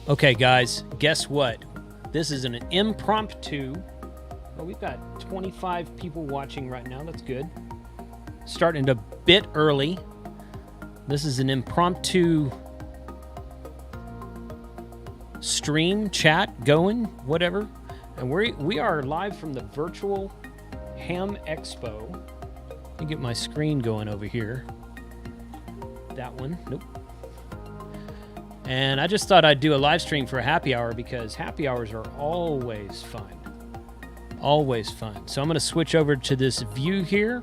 Okay, guys, guess what? This is an impromptu. Oh, we've got 25 people watching right now. That's good. Starting a bit early. This is an impromptu stream, chat, going, whatever. And we are live from the virtual Ham Expo. Let me get my screen going over here. That one. Nope. And I just thought I'd do a live stream for a happy hour because happy hours are always fun. Always fun. So I'm going to switch over to this view here.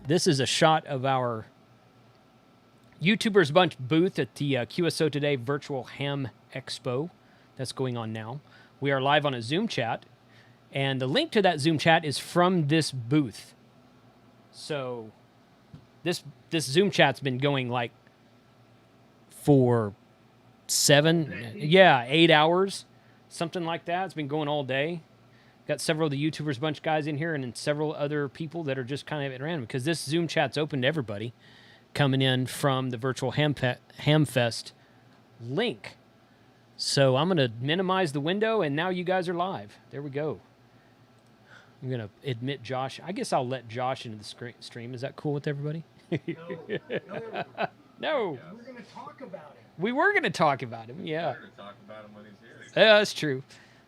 This is a shot of our YouTubers Bunch booth at the QSO Today Virtual Ham Expo. That's going on now. We are live on a Zoom chat. And the link to that Zoom chat is from this booth. So this Zoom chat's been going like for 8 hours, something like that. It's been going all day. Got several of the YouTubers Bunch guys in here and then several other people that are just kind of at random because this Zoom chat's open to everybody coming in from the virtual Hamfest link. So I'm going to minimize the window and now you guys are live. There we go. I'm going to admit Josh. I guess I'll let Josh into the stream. Is that cool with everybody? No. We're going to talk about it. We were going to talk about him, yeah. Better to talk about him when he's here. Yeah, that's true.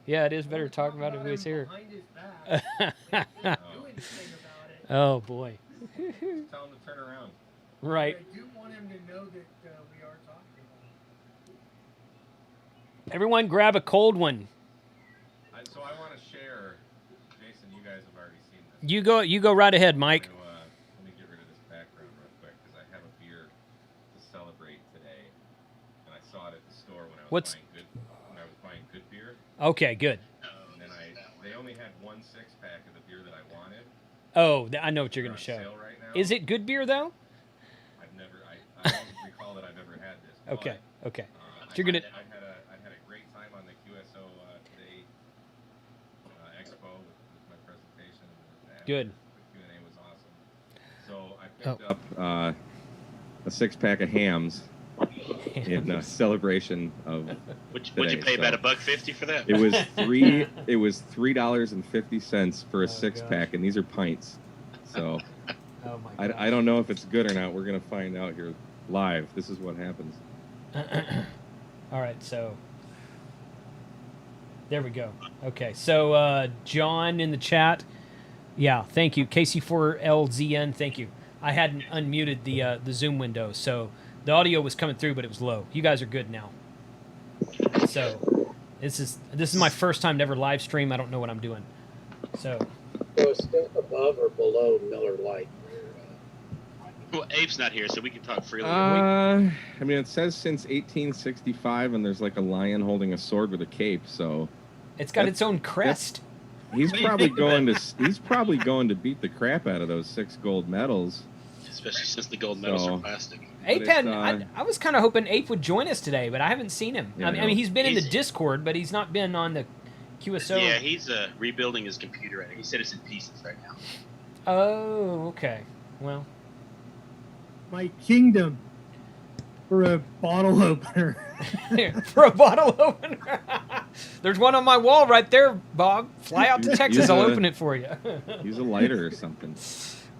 Yeah, it is better to talk about it when he's here. Behind his back. Can't do anything about it. Oh, boy. Tell him to turn around. Right. I do want him to know that we are talking about it. Everyone grab a cold one. So I want to share. Jason, you guys have already seen this. You go right ahead, Mike. So, let me get rid of this background real quick because I have a beer to celebrate today, and I saw it at the store when I was buying good beer. Okay, good. And then they only had one 6-pack of the beer that I wanted. Oh, I know what you're going to They're on show. sale right now. Is it good beer, though? I don't recall that I've ever had this. Okay, okay. But, You're gonna. I had a great time on the QSO Today Expo with my presentation. Good. The Q&A was awesome. So I picked up a 6-pack of hams in celebration of. Would you pay about $1.50 for that? It was $3.50 for a 6-pack, and these are pints. So Oh my God. I don't know if it's good or not. We're gonna find out here live. This is what happens. All right, so there we go. Okay, so John in the chat. Yeah, thank you. KC4LZN, thank you. I hadn't unmuted the Zoom window, so the audio was coming through, but it was low. You guys are good now. So this is my first time to ever live stream. I don't know what I'm doing. So it's still above or below Miller Lite. Well, Abe's not here, so we can talk freely. I mean, it says since 1865, and there's like a lion holding a sword with a cape. So it's got its own crest. he's probably going to beat the crap out of those 6 gold medals. Especially since the gold medals are plastic. Ape had. I was kind of hoping Ape would join us today, but I haven't seen him. Yeah, I mean, he's been in the Discord, but he's not been on the QSO. Yeah, he's rebuilding his computer right now. He said it's in pieces right now. Oh, okay. Well, My kingdom for a bottle opener. for a bottle opener. There's one on my wall right there, Bob. Fly out to Texas. I'll open it for you. Use a lighter or something.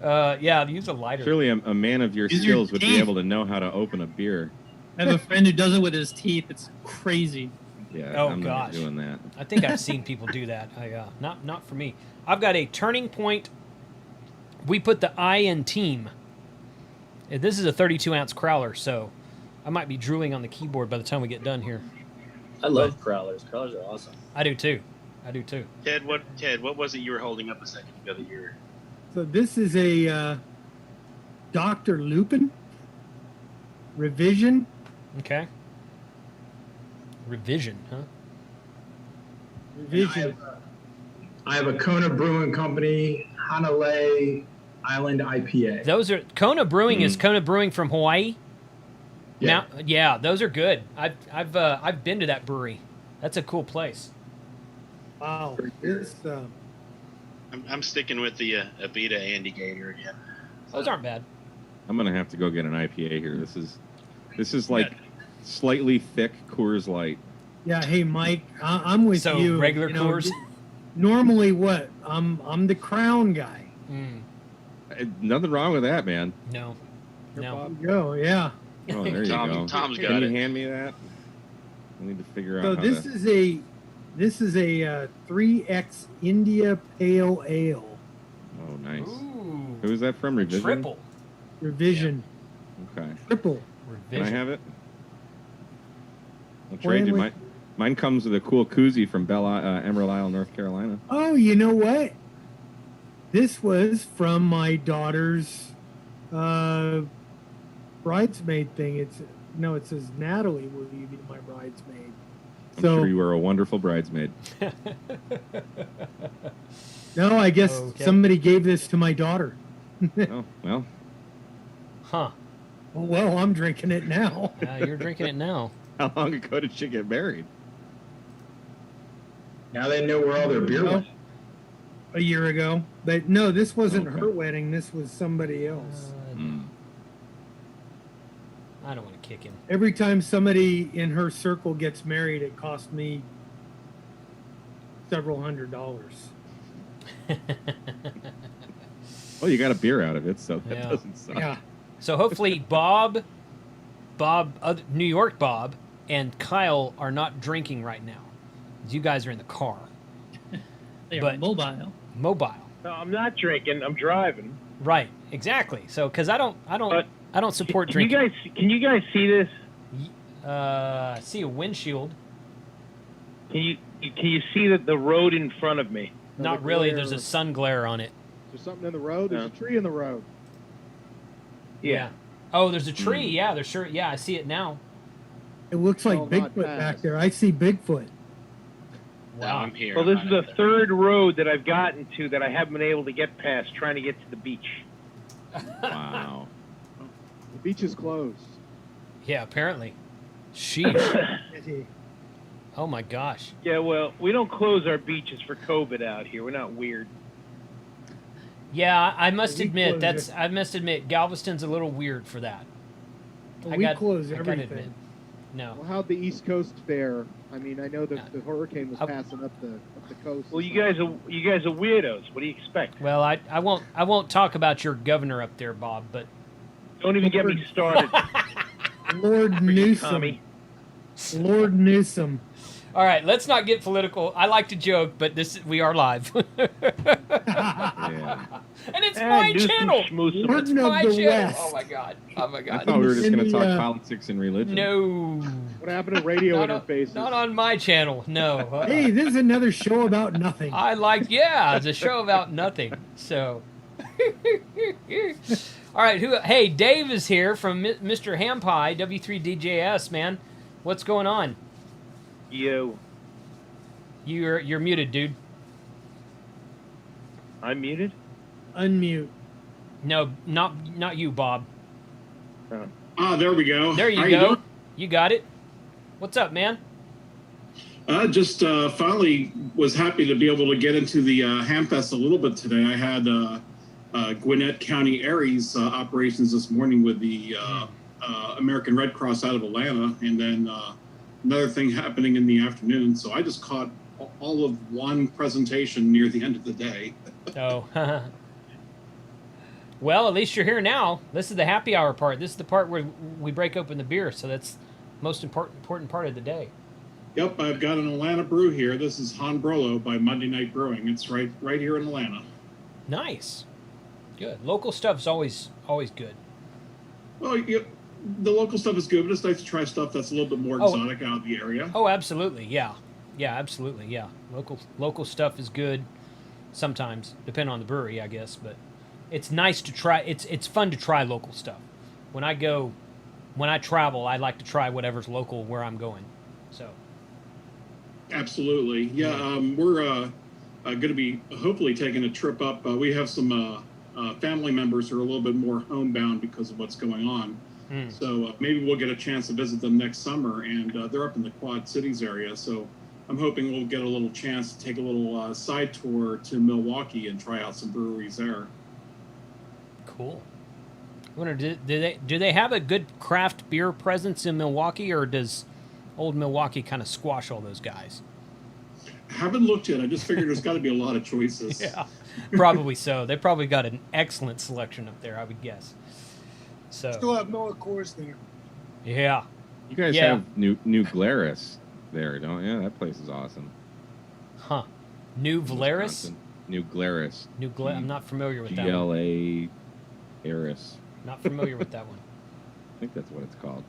Yeah, use a lighter. Surely a man of your Use your skills would be teeth. able to know how to open a beer. I have a friend who does it with his teeth. It's crazy. Yeah, Oh, I'm gosh. not doing that. I think I've seen people do that. Not for me. I've got a Turning Point. We put the I in team. This is a 32-ounce crowler, so I might be drooling on the keyboard by the time we get done here. I love crowlers. Crowlers are awesome. I do too. Ted, what was it you were holding up a second ago that you were... So this is a Dr. Lupin revision. Okay. Revision, huh? Revision. I have a Kona Brewing Company Hanalei Island IPA. Those are Kona Brewing. Is Kona Brewing from Hawaii? Yeah. Now, yeah, those are good. I've been to that brewery. That's a cool place. Wow. This I'm sticking with the Avita Andy Gator again. Those aren't bad. I'm gonna have to go get an IPA here. This is like slightly thick Coors Light. Yeah. Hey, Mike, I'm with So, you. regular You know, Coors? Normally, what? I'm the Crown guy. Mm, Nothing wrong with that, man. no. Here, No. Bob. Go. Yeah. Oh, there you go. Tom's Can got you it. hand me that? I need to figure So out how this to. is a 3X India Pale Ale Oh, nice. Ooh. Who's that from? Revision? Triple. revision. Okay. Triple. Can I Revision. have it? I'll When trade you. we- Mine comes with a cool koozie from Emerald Isle, North Carolina. Oh, you know what? This was from my daughter's bridesmaid thing. It says Natalie, will you be my bridesmaid? I'm So sure you were a wonderful bridesmaid. no, I guess Okay. somebody gave this to my daughter. Oh, well, Huh. Well, I'm drinking it now. You're drinking it now. how long ago did she get married? Now they know where all their beer No. went. A year ago. But no, this wasn't Okay. her wedding. This was somebody else. Hmm. I don't want to kick him. Every time somebody in her circle gets married, it costs me several $100s. Well, you got a beer out of it, so that Yeah. doesn't suck. Yeah. So hopefully New York Bob, and Kyle are not drinking right now. You guys are in the car. They But- are mobile. Mobile. No, I'm not drinking. I'm driving. Right. Exactly. So, because I don't support Can you drinking. guys see this? I see a windshield. Can you see the road in front of me? Not the really. glare. There's a sun glare on it. There's something in the road. There's No. a tree in the road. Yeah. Oh, there's a tree. Yeah, there's sure. Yeah, I see it now. It looks like Oh, not Bigfoot fast. back there. I see Bigfoot. No, I'm here. Well, this I'm is not the in third road that I've gotten to that I haven't been able to get past, trying to get to the beach. Wow. The beach is closed. Yeah, apparently. Sheesh. It- Oh my gosh. Yeah, well, we don't close our beaches for COVID out here. We're not weird. Yeah, I must We admit close I must admit Galveston's a little weird for that. we close I gotta admit. everything. No. Well, how'd the East Coast fare? I mean, I know Yeah. the hurricane was Up- passing up the coast. Well, you guys are weirdos. What do you expect? Well, I won't talk about your governor up there, Bob, but Don't even get me started, Lord Newsom. Tommy. Lord Newsom. all right, let's not get political. I like to joke, but we are live. Yeah. And it's Eh, my Newsom channel. schmoosum. Lord It's of my the channel. West. Oh my god. Oh my I god. thought we were just In going to the, talk politics and religion. No. What happened to radio Not on, interfaces? not on my channel. No. Hey, this is another show about nothing. It's a show about nothing. So, all right. Hey, Dave is here from Mr. Hampie, W3DJS. Man, what's going on? Yo, You're muted, dude. I'm muted. Unmute. No, not you, Bob. Ah, there we go. There you How go. doing? You got it. What's up, man? Just finally was happy to be able to get into the Hamfest a little bit today. I had Gwinnett County Aries operations this morning with the American Red Cross out of Atlanta, and then another thing happening in the afternoon. So I just caught all of one presentation near the end of the day. Oh. Well, at least you're here now. This is the happy hour part. This is the part where we break open the beer. So that's the most important part of the day. Yep, I've got an Atlanta brew here. This is Han Brolo by Monday Night Brewing. It's right here in Atlanta. Nice. Good. Local stuff's always good. Well, the local stuff is good, but it's nice to try stuff that's a little bit more Oh. exotic out of the area. Oh, absolutely. Yeah. Yeah, absolutely. Yeah. Local stuff is good sometimes, depending on the brewery, I guess, but it's nice to try. It's fun to try local stuff. When I travel, I like to try whatever's local where I'm going. So, Absolutely. Yeah, we're going to be hopefully taking a trip up. We have some family members who are a little bit more homebound because of what's going on. So maybe we'll get a chance to visit them next summer, and they're up in the Quad Cities area. So I'm hoping we'll get a little chance to take a little side tour to Milwaukee and try out some breweries there. cool. I wonder, do they have a good craft beer presence in Milwaukee, or does old Milwaukee kind of squash all those guys? Haven't looked yet. I just figured there's got to be a lot of choices. Yeah, probably so. They probably got an excellent selection up there, I would guess. So Still have Noah Coors there. yeah, You guys Yeah. have New Glarus there, don't you? That place is awesome. huh? New Valeris, Wisconsin. New Glarus. I'm not familiar with that one. GLA Eris. Not familiar with that one. I think that's what it's called.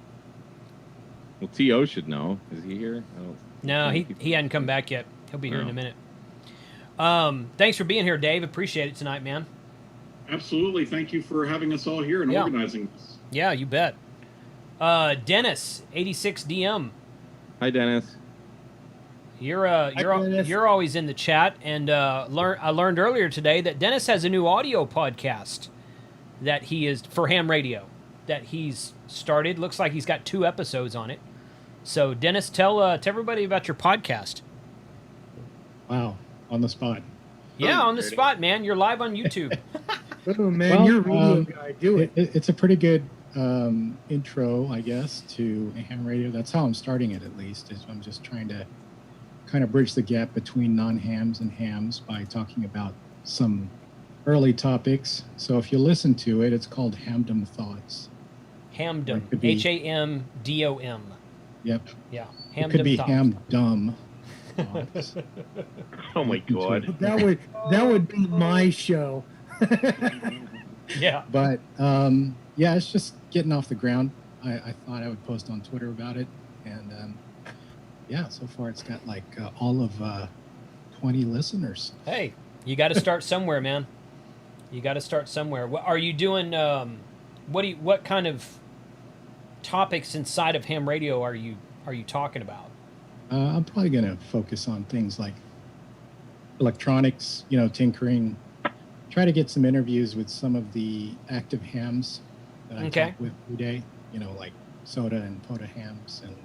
Well, T.O. should know. Is he here? I don't No, think he hadn't come back yet. He'll be here in a Oh. minute. Thanks for being here, Dave. Appreciate it tonight, man. Absolutely. Thank you for having us all here and Yeah. organizing this. Yeah, you bet. Dennis, 86DM. Hi, Dennis. Dennis. You're always in the chat, and I learned earlier today that Dennis has a new audio podcast that he is for ham radio that he's started. Looks like he's got 2 episodes on it. So Dennis, tell everybody about your podcast. Wow, on the spot. Yeah, on the spot, man. You're live on YouTube. Oh man, Well, you're a radio guy. Do it. It's a pretty good intro, I guess, to ham radio. That's how I'm starting it, at least. Is I'm just trying to kind of bridge the gap between non-hams and hams by talking about some early topics. So if you listen to it, it's called Hamdom Thoughts. Hamdom. It could be- HAMDOM. Yep. Yeah. It could be Thoughts. Hamdum Thoughts. Oh my God. That would be my show. Yeah. But yeah, it's just getting off the ground. I thought I would post on Twitter about it, and yeah, so far it's got like all of 20 listeners. Hey, you got to start somewhere, man. You got to start somewhere. Are you doing? What kind of topics inside of ham radio are you talking about? I'm probably going to focus on things like electronics, tinkering. Try to get some interviews with some of the active hams that I Okay. talk with every day. Like Soda and Poda hams and.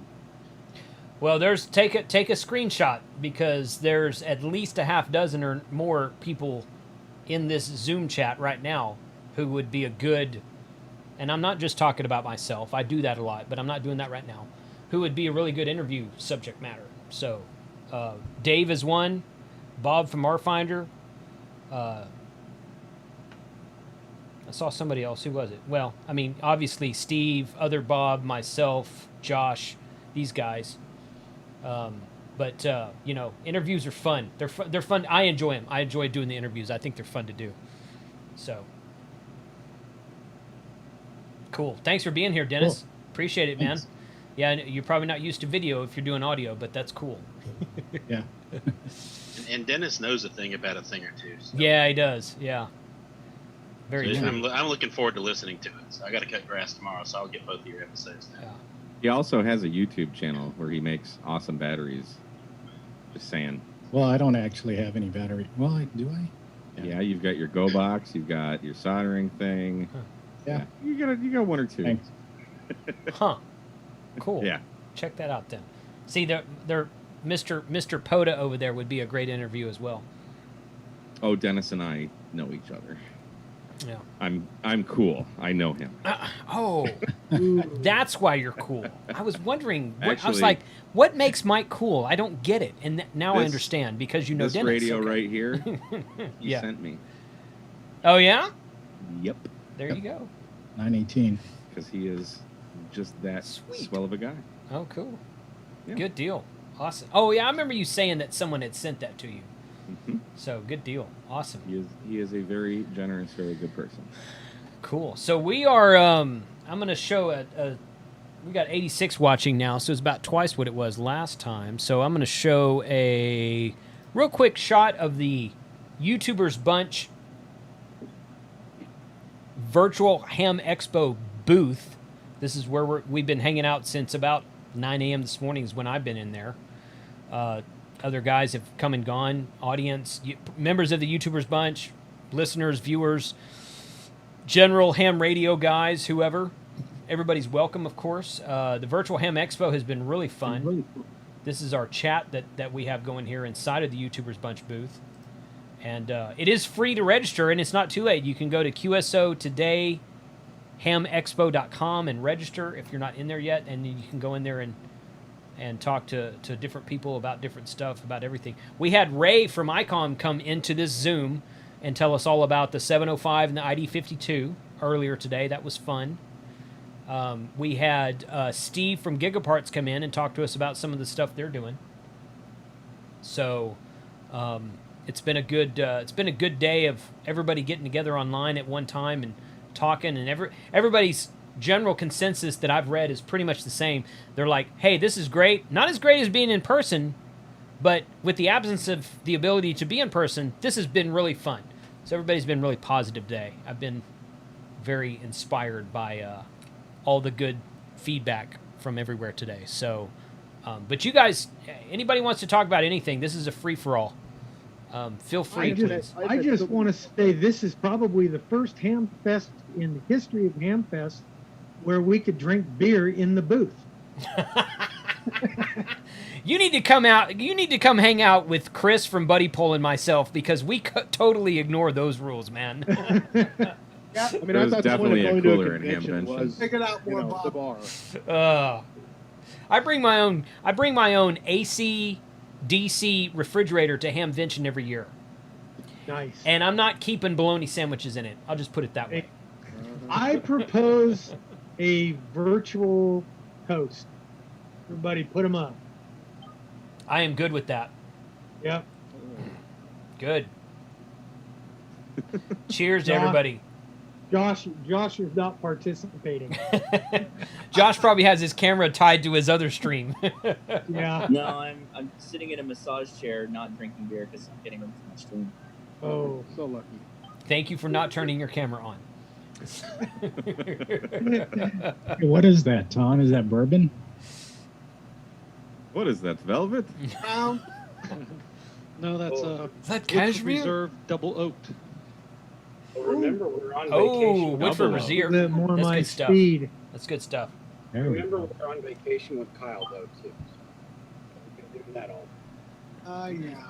Well, take a screenshot, because there's at least a half dozen or more people in this Zoom chat right now who would be a good, and I'm not just talking about myself. I do that a lot, but I'm not doing that right now. Who would be a really good interview subject matter? So, Dave is one, Bob from RFinder. I saw somebody else. Who was it? Well, I mean, obviously Steve, other Bob, myself, Josh, these guys. But interviews are fun. They're fun. I enjoy them. I enjoy doing the interviews. I think they're fun to do. So cool. Thanks for being here, Dennis. Cool. Appreciate it, man. Thanks. Yeah, you're probably not used to video if you're doing audio, but that's cool. Yeah. And Dennis knows a thing about a thing or two. So. Yeah, he does. Yeah. Very So true. I'm looking forward to listening to it. So I got to cut grass tomorrow, so I'll get both of your episodes now. Yeah. He also has a YouTube channel where he makes awesome batteries. Just saying. Well, I don't actually have any battery. Well, do I? Yeah, you've got your Go Box, you've got your soldering thing. Yeah. You got one or two. Thanks. Huh. Cool. Yeah. Check that out then. See, they're Mr. Poda over there would be a great interview as well. Oh, Dennis and I know each other. Yeah. I'm cool. I know him. Oh, that's why you're cool. I was wondering. I was Actually- like, what makes Mike cool? I don't get it, and now I This- understand because you know This Dennis. radio Okay. right here, he Yeah. sent me. Oh yeah. Yep. There you go. 918. Because he is just that Sweet. swell of a guy. Oh, cool. Yeah. Good deal. Awesome. Oh yeah, I remember you saying that someone had sent that to you. Mhm. So good deal. Awesome. He is a very generous, very good person. Cool. So we are. I'm going to show we got 86 watching now, so it's about twice what it was last time. So I'm going to show a real quick shot of the YouTubers Bunch Virtual Ham Expo booth. This is where we've been hanging out since about 9 a.m. this morning is when I've been in there. Other guys have come and gone. Audience, members of the YouTubers Bunch, listeners, viewers, general ham radio guys, whoever. Everybody's welcome, of course. The Virtual Ham Expo has been really fun. This is our chat that we have going here inside of the YouTubers Bunch booth. And it is free to register, and it's not too late. You can go to QSO Today hamexpo.com and register if you're not in there yet, and you can go in there and talk to different people about different stuff, about everything. We had Ray from ICOM come into this Zoom and tell us all about the 705 and the ID52 earlier today. That was fun. We had Steve from Gigaparts come in and talk to us about some of the stuff they're doing. So it's been a good day of everybody getting together online at one time and talking, and everybody's general consensus that I've read is pretty much the same. They're like, hey, this is great. Not as great as being in person, but with the absence of the ability to be in person, this has been really fun. So everybody's been really positive today. I've been very inspired by all the good feedback from everywhere today. So, but you guys, anybody wants to talk about anything, this is a free-for-all. Feel free, please. I just want to say this is probably the first Ham Fest in the history of Ham Fest where we could drink beer in the booth. You need to come out. You need to come hang out with Chris from Buddy Pole and myself, because we totally ignore those rules, man. I mean, There I was thought the point definitely of a going to a cooler in convention Hamvention. was, Pick it out you more, know, the Bob. bar. I bring my own AC DC refrigerator to Hamvention every year, Nice. and I'm not keeping bologna sandwiches in it. I'll just put it that way. I propose a virtual toast. Everybody put them up. I am good with that. Yep. Good. Cheers to Josh. everybody. Josh is not participating. Josh probably has his camera tied to his other stream. Yeah. No, I'm sitting in a massage chair, not drinking beer because I'm getting ready for my stream. Oh. So lucky. Thank you for not turning your camera on. Hey, what is that, Ton? Is that bourbon? What is that, velvet? No, that's Is that Woodford cashmere? Reserve double oaked. Well, remember, we're on Oh, vacation. Woodford Double. Reserve. A bit more That's my good stuff. speed. That's good stuff. There we Remember, go. we're on vacation with Kyle, though, too. We've been doing that all. Yeah.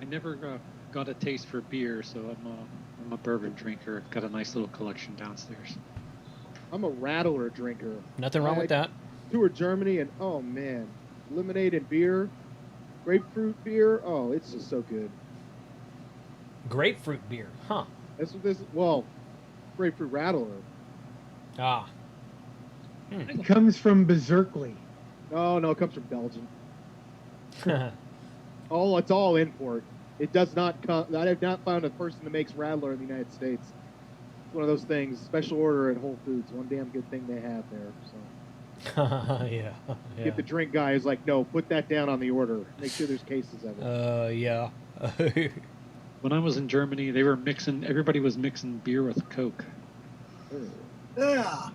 I never got a taste for beer, so I'm a bourbon drinker. Got a nice little collection downstairs. I'm a rattler drinker. Nothing wrong with that. Toured Germany, and oh man, lemonade and beer, grapefruit beer. Oh, it's just so good. Grapefruit beer, huh? That's what this. Well, grapefruit rattler. Ah. It comes from Berserkly. No, it comes from Belgium. Oh, it's all import. It does not come. I have not found a person that makes Rattler in the United States. It's one of those things. Special order at Whole Foods. One damn good thing they have there. So Yeah. get the drink guy who's like, no, put that down on the order. Make sure there's cases of it. Yeah. When I was in Germany, they were mixing. Everybody was mixing beer with Coke. Yeah.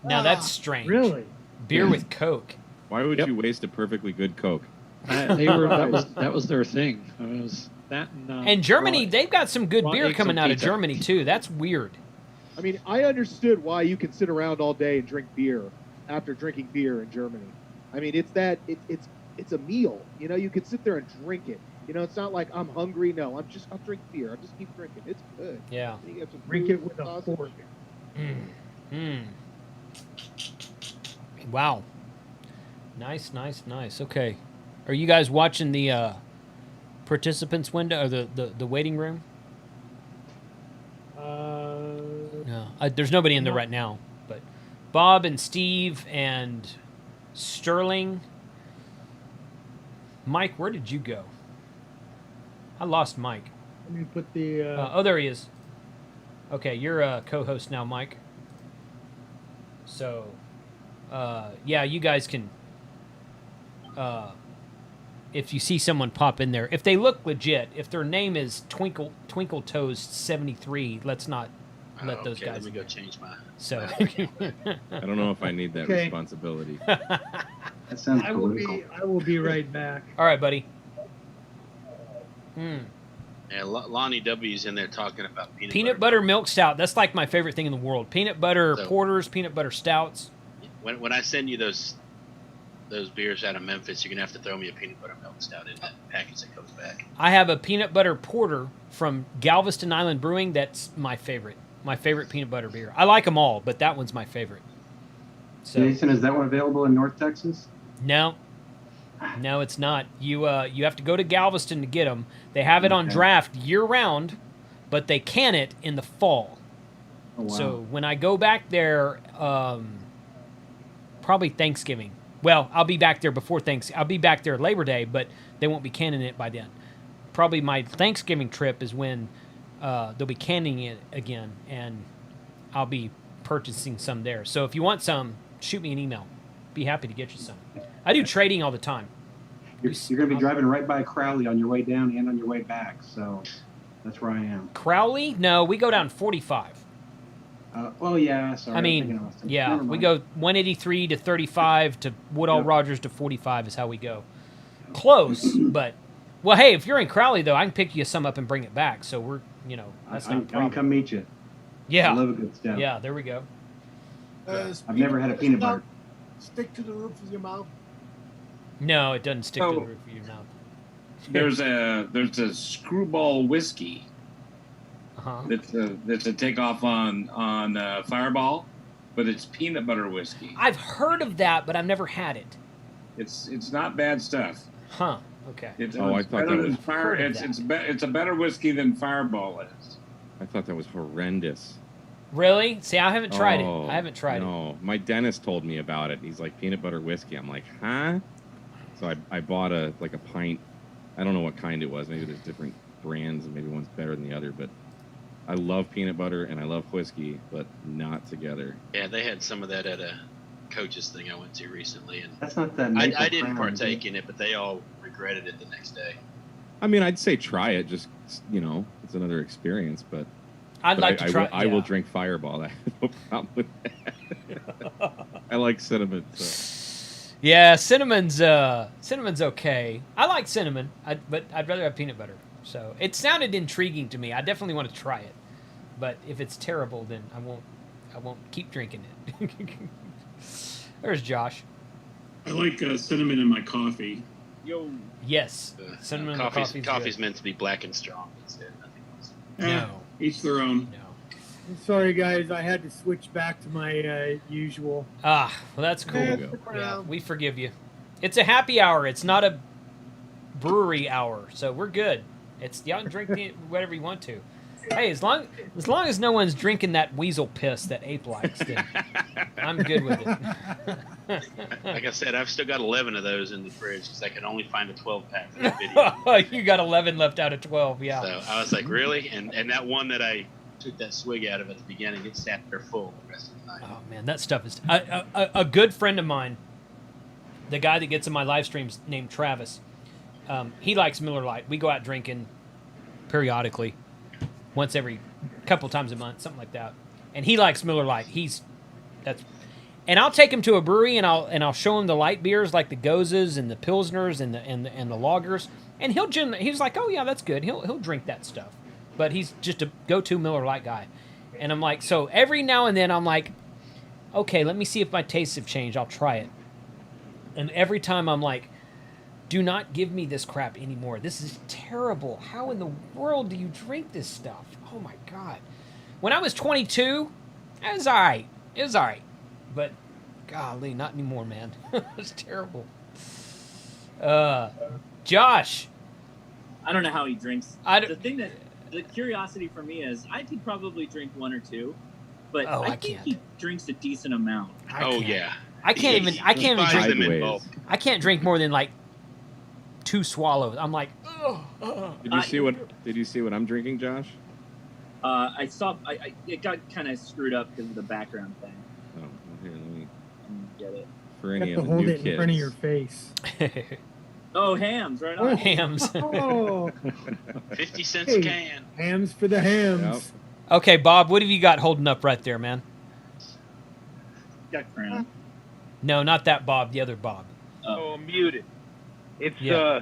Now that's strange. Really? Beer with Coke. Why would Yep. you waste a perfectly good Coke? They were that was their thing. It was that And Germany, they've got some good raw beer eggs coming on out of pizza. Germany too. That's weird. I mean, I understood why you can sit around all day and drink beer after drinking beer in Germany. I mean, it's a meal. You know, you can sit there and drink it. You know, it's not like I'm hungry. No, I'll drink beer. I'll just keep drinking. It's good. Yeah. You can have some Drink food, it with a sausage. fork. Wow. Nice. Okay. Are you guys watching the participants window or the waiting room? No. There's nobody in there right now, but Bob and Steve and Sterling. Mike, where did you go? I lost Mike. Let me put the. Oh, there he is. Okay, you're a co-host now, Mike. So, yeah, you guys can. If you see someone pop in there, if they look legit, if their name is Twinkle Toes 73, let's not let those guys. Let me go change my. So, I don't know if I need that Okay. responsibility. That sounds I will be right back. all right, buddy. Yeah, Lonnie W's in there talking about Peanut butter milk stout. That's like my favorite thing in the world. Peanut butter So- porters, peanut butter stouts. When I send you those beers out of Memphis, you're gonna have to throw me a peanut butter milk stout in that package that comes back. I have a peanut butter porter from Galveston Island Brewing. That's my favorite. my favorite peanut butter beer. I like them all, but that one's my favorite. So Jason, is that one available in North Texas? no, it's not. You have to go to Galveston to get them. They have it on draft year round, but they can it in the fall. Oh, wow. So when I go back there, probably Thanksgiving. Well, I'll be back there before I'll be back there Labor Day, but they won't be canning it by then. Probably my Thanksgiving trip is when they'll be canning it again, and I'll be purchasing some there. So if you want some, shoot me an email. Be happy to get you some. I do trading all the time. You're going to be driving right by Crowley on your way down and on your way back, so that's where I am. Crowley? No, we go down 45. Oh, yeah, sorry. I mean, yeah, we go 183 to 35 to Woodall Rogers to 45 is how we go. Close, but, well, hey, if you're in Crowley, though, I can pick you some up and bring it back. So we're, that's not a I problem. can come meet you. Yeah. I love a good stout. Yeah, there we go. I've never had a peanut butter. Stick to the roof of your mouth. No, it doesn't stick to the roof of your mouth. There's a Screwball whiskey. Uh-huh. That's a takeoff on Fireball, but it's peanut butter whiskey. I've heard of that, but I've never had it. It's not bad stuff. Huh. Okay. It's I thought that was Fire. It's a better whiskey than Fireball is. I thought that was horrendous. Really? See, I haven't tried it. I haven't tried it. No, my dentist told me about it. He's like, peanut butter whiskey. I'm like, huh? So I bought a pint. I don't know what kind it was. Maybe there's different brands, and maybe one's better than the other. But I love peanut butter and I love whiskey, but not together. Yeah, they had some of that at a coach's thing I went to recently, and that's not that. I didn't partake in it, but they all regretted it the next day. I mean, I'd say try it. Just it's another experience. But I'd like to try. I will drink Fireball. I have no problem with that. I like cinnamon. So. Yeah, cinnamon's okay. I like cinnamon, but I'd rather have peanut butter. So it sounded intriguing to me. I definitely want to try it, but if it's terrible, then I won't keep drinking it. There's Josh. I like cinnamon in my coffee. Yo. Yes, cinnamon in coffee's coffee's good. meant to be black and strong. Instead, nothing else. No. Each their own. No. I'm sorry, guys. I had to switch back to my usual. Ah, well, that's cool. Yeah, we forgive you. It's a happy hour. It's not a brewery hour, so we're good. Y'all can drink whatever you want to. Hey, as long as no one's drinking that weasel piss that Ape likes, then I'm good with it. Like I said, I've still got 11 of those in the fridge because I could only find a 12-pack for the video. You got 11 left out of 12, yeah. So I was like, really? And that one that I took that swig out of at the beginning, it sat there full the rest of the night. Oh man, that stuff is a good friend of mine. The guy that gets in my live streams named Travis. He likes Miller Lite. We go out drinking periodically, once every couple times a month, something like that. And he likes Miller Lite. And I'll take him to a brewery and I'll show him the light beers like the Gozes and the Pilsners and the lagers. And he's like, oh yeah, that's good. He'll drink that stuff. But he's just a go-to Miller Lite guy. And I'm like, so every now and then I'm like, okay, let me see if my tastes have changed. I'll try it. And every time I'm like, do not give me this crap anymore. This is terrible. How in the world do you drink this stuff? Oh my God. When I was 22, it was all right. But golly, not anymore, man. It's terrible. Josh. I don't know how he drinks. The curiosity for me is I could probably drink one or two, but I think he drinks a decent amount. Yeah. I can't even drink. I can't drink more than like 2 swallows. I'm like, Did you see what I'm drinking, Josh? I saw. It got kind of screwed up because of the background thing. Oh, here, let me get it. For any You have of to the hold new it in kids. front of your face. Oh, hams, right on. Hams. Oh. 50 cents a can. Hams for the hams. Okay, Bob, what have you got holding up right there, man? Got Crown. No, not that Bob. The other Bob. Oh, muted. It's Yeah.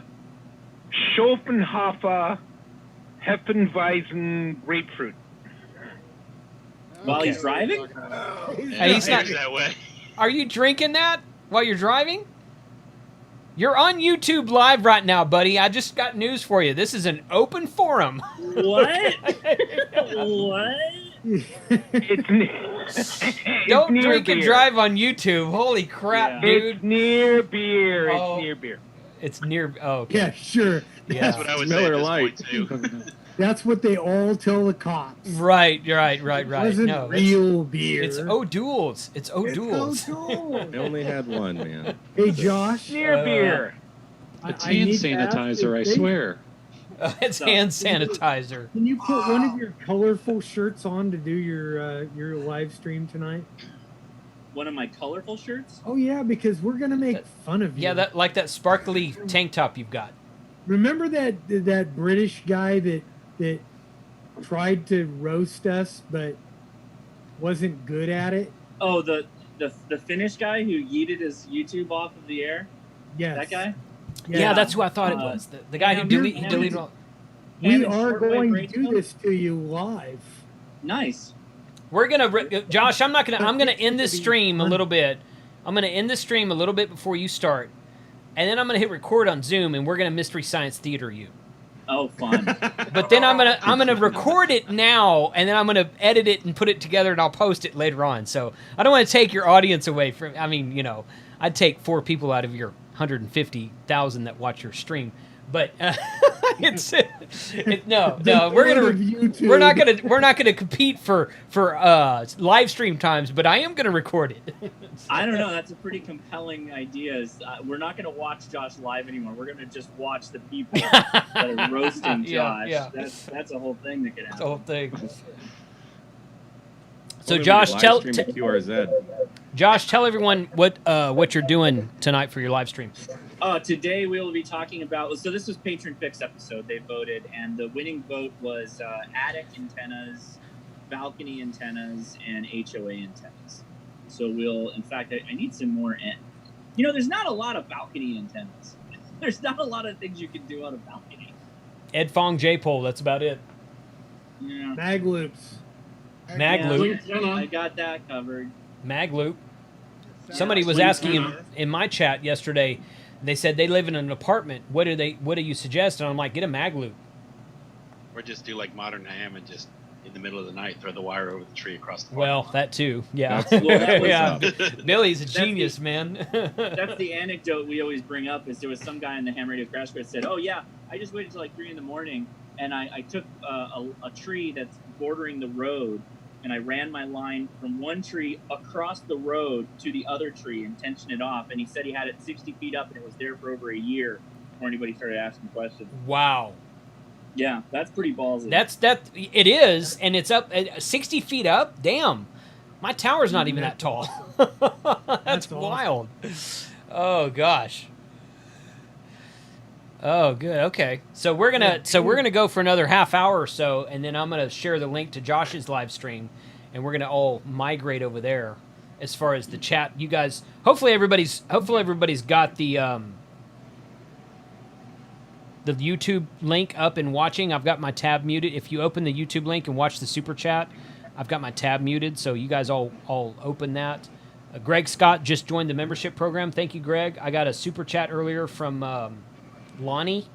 Schopenhofer Hefeweizen grapefruit. While he's driving? Hey, he's not that way. Are you drinking that while you're driving? You're on YouTube Live right now, buddy. I just got news for you. This is an open forum. What? What? Don't drink and drive on YouTube. Holy crap, dude! It's near beer. Oh. It's near beer. It's near. Oh, okay. Yeah, sure. Yeah. That's what I would say at this point too. That's what they all tell the cops. Right. It wasn't No, real beer. It's O'Doul's. It's O'Doul's. I only had one, man. Hey, Josh. Near beer. It's hand sanitizer, I swear. It's hand sanitizer. Can you put one of your colorful shirts on to do your live stream tonight? One of my colorful shirts? Oh yeah, because we're gonna make fun of you. Yeah, that sparkly tank top you've got. Remember that British guy that tried to roast us but wasn't good at it? Oh, the Finnish guy who yeeted his YouTube off of the air? Yes. That guy? Yeah, that's who I thought it was. The guy who deleted all. We are going to do this to you live. Nice. We're gonna, Josh. I'm gonna end this stream a little bit. I'm gonna end the stream a little bit before you start, and then I'm gonna hit record on Zoom, and we're gonna Mystery Science Theater you. Oh, fun. But then I'm gonna record it now, and then I'm gonna edit it and put it together, and I'll post it later on. So I don't want to take your audience away from. I mean, you know, I'd take 4 people out of your 150,000 that watch your stream, but no, we're not gonna compete for live stream times, but I am gonna record it. I don't know. That's a pretty compelling idea. We're not gonna watch Josh live anymore. We're gonna just watch the people that are roasting Josh. Yeah. That's a whole thing that could happen. That's a whole thing. So Only Josh, live tell stream at QRZ. Josh, tell everyone what you're doing tonight for your live stream. Today we will be talking about. So this was Patron Picks episode. They voted, and the winning vote was attic antennas, balcony antennas, and HOA antennas. So we'll. In fact, I need some more. There's not a lot of balcony antennas. There's not a lot of things you can do on a balcony. Ed Fong J-pole. That's about it. Yeah. Mag loops. Magloop. Yeah, I got that covered. Magloop. Somebody was asking in my chat yesterday. They said they live in an apartment. What do you suggest? And I'm like, get a Magloop. Or just do like modern ham and just in the middle of the night throw the wire over the tree across the Well, that too. Yeah. Yeah. Billy's a genius, man. That's the anecdote we always bring up. Is there was some guy in the Ham Radio Crash Course said, "Oh yeah, I just waited until like 3 a.m. and I took a tree that's bordering the road, and I ran my line from one tree across the road to the other tree and tensioned it off." And he said he had it 60 feet up, and it was there for over a year before anybody started asking questions. Wow. Yeah, that's pretty ballsy. It is, and it's up 60 feet up. Damn, my tower's not even that tall. That's wild. Oh gosh. Oh, good. Okay, so we're gonna go for another half hour or so, and then I'm gonna share the link to Josh's live stream, and we're gonna all migrate over there. As far as the chat, you guys, hopefully everybody's got the YouTube link up and watching. I've got my tab muted. If you open the YouTube link and watch the super chat, I've got my tab muted, so you guys all open that. Greg Scott just joined the membership program. Thank you, Greg. I got a super chat earlier from Lonnie,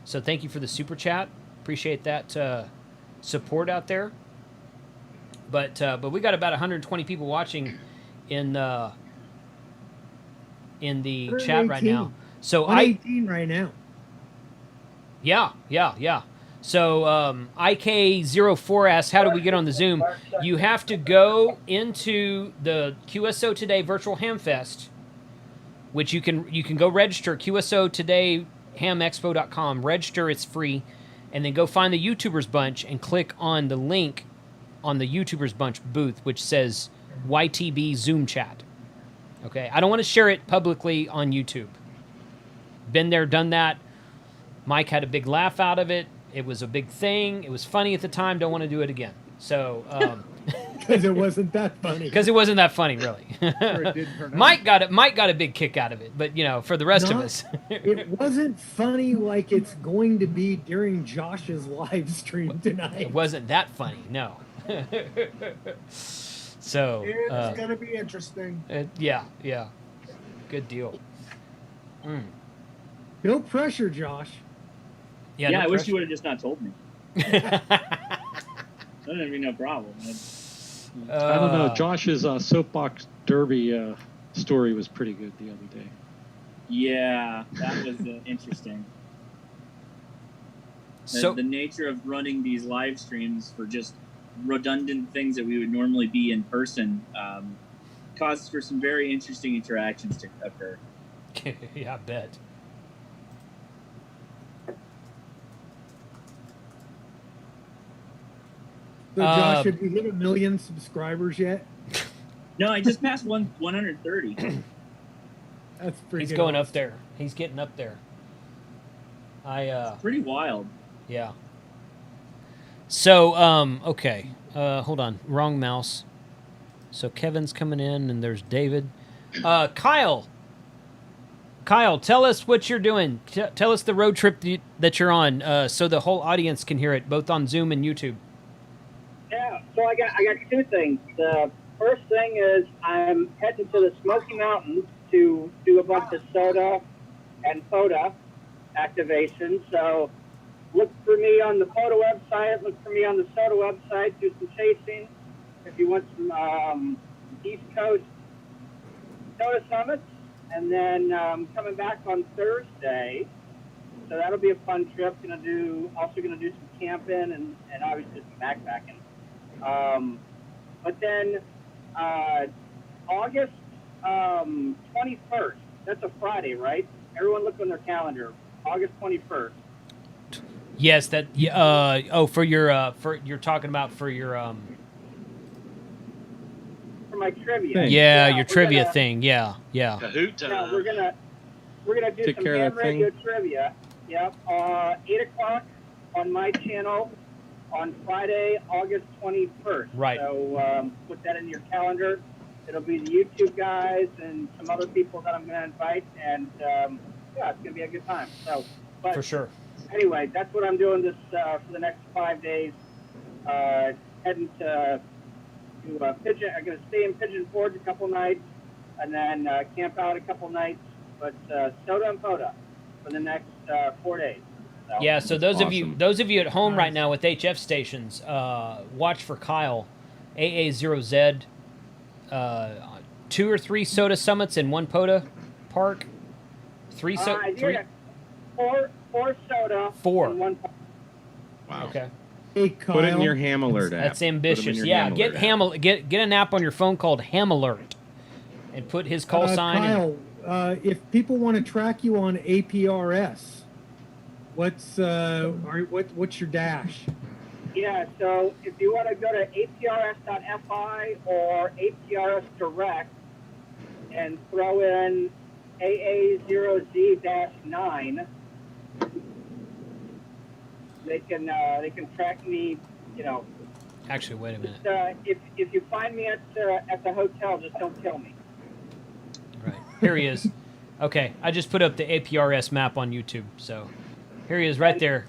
so thank you for the super chat. Appreciate that support out there. But we got about 120 people watching in the chat right now. So 118 right now. Yeah. So IK04 asks, how do we get on the Zoom? You have to go into the QSO Today Virtual Hamfest, which you can go register, QSO Today hamexpo.com. Register, it's free. And then go find the YouTubers Bunch and click on the link on the YouTubers Bunch booth, which says YTB Zoom chat. Okay, I don't want to share it publicly on YouTube. Been there, done that. Mike had a big laugh out of it. It was a big thing. It was funny at the time. Don't want to do it again. So, because it wasn't that funny. Because it wasn't that funny, really. Mike got a big kick out of it, but for the rest of us, it wasn't funny like it's going to be during Josh's live stream tonight. It wasn't that funny, no. So it's gonna be interesting. Yeah, good deal. No pressure, Josh. Yeah, I wish you would have just not told me. That would be no problem. I don't know. Josh's soapbox derby story was pretty good the other day. Yeah, that was interesting. So The nature of running these live streams for just redundant things that we would normally be in person causes for some very interesting interactions to occur. yeah, I bet. So, Josh, have you hit 1 million subscribers yet? No, I just passed 130. That's pretty He's good. going up there. He's getting up there. Pretty wild. Yeah. So, okay. Hold on. Wrong mouse. So Kevin's coming in, and there's David. Kyle, tell us what you're doing. Tell us the road trip that you're on, so the whole audience can hear it, both on Zoom and YouTube. Yeah, so I got two things. The first thing is I'm heading to the Smoky Mountains to do a bunch of soda and POTA activation. So look for me on the POTA website. Look for me on the soda website. Do some chasing. If you want some East Coast soda summits, and then coming back on Thursday. So that'll be a fun trip. Also gonna do some camping and obviously some backpacking. But then August 21st. That's a Friday, right? Everyone look on their calendar. August 21st. Yes, that. For your you're talking about for your For my trivia. Yeah, your trivia thing. Yeah. Kahoot time. Yeah, we're gonna do Take some care of ham that thing. radio trivia. Yep. 8 o'clock on my channel on Friday, August 21st. Right. So put that in your calendar. It'll be the YouTube guys and some other people that I'm going to invite, and yeah, it's going to be a good time. So, but For sure. Anyway, that's what I'm doing this for the next 5 days. Heading to Pigeon. I'm going to stay in Pigeon Forge a couple nights, and then camp out a couple nights. But soda and POTA for the next 4 days. So. Yeah, so those of you at home Nice. right now with HF stations, watch for Kyle, AA0Z, 2 or 3 soda summits in 1 POTA park. 3 I did four soda. 4. And 1. Wow. Okay. Hey, Kyle. Put it in your Ham Alert app. That's Put 'em in ambitious. your Yeah, Ham Alert app. get an app on your phone called Ham Alert, and put his call sign. Kyle, if people want to track you on APRS, what's your dash? Yeah, so if you want to go to aprs.fi or APRS Direct and throw in AA0Z-9, they can track me. You know, Actually, wait a minute. if you find me at the hotel, just don't kill me. Right. Here he is. Okay, I just put up the APRS map on YouTube. So here he is right there.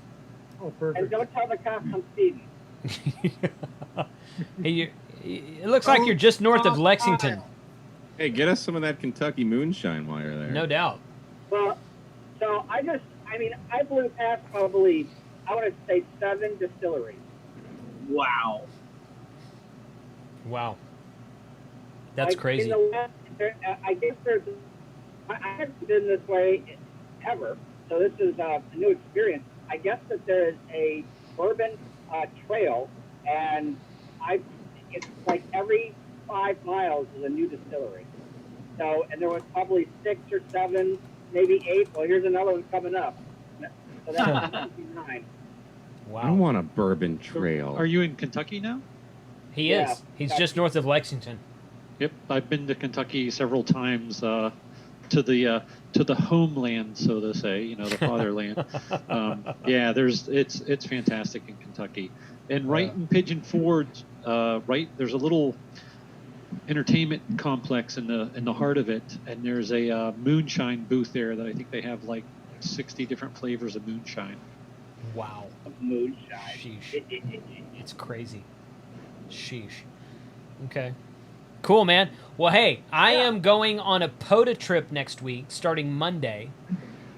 Oh, perfect. And don't tell the cops I'm speeding. Hey, it looks like you're just north of Lexington. Hey, get us some of that Kentucky moonshine while you're there. No doubt. Well, so I blew past probably, I want to say 7 distilleries. Wow. Wow. That's Like, crazy. In the last, I guess I haven't been this way ever, so this is a new experience. I guess that there's a bourbon trail, and it's like every 5 miles is a new distillery. So, and there was probably 6 or 7, maybe 8. Well, here's another one coming up. So that's 9. I want a bourbon trail. Are you in Kentucky now? He is. He's just north of Lexington. Yep, I've been to Kentucky several times. To the homeland, so to say, you know, the fatherland. Yeah, it's fantastic in Kentucky, and right in Pigeon Forge, there's a little entertainment complex in the heart of it, and there's a moonshine booth there that I think they have like 60 different flavors of moonshine. Wow. Moonshine. Sheesh. It's crazy. Sheesh. Okay. Cool, man. Well, hey, I am going on a POTA trip next week, starting Monday.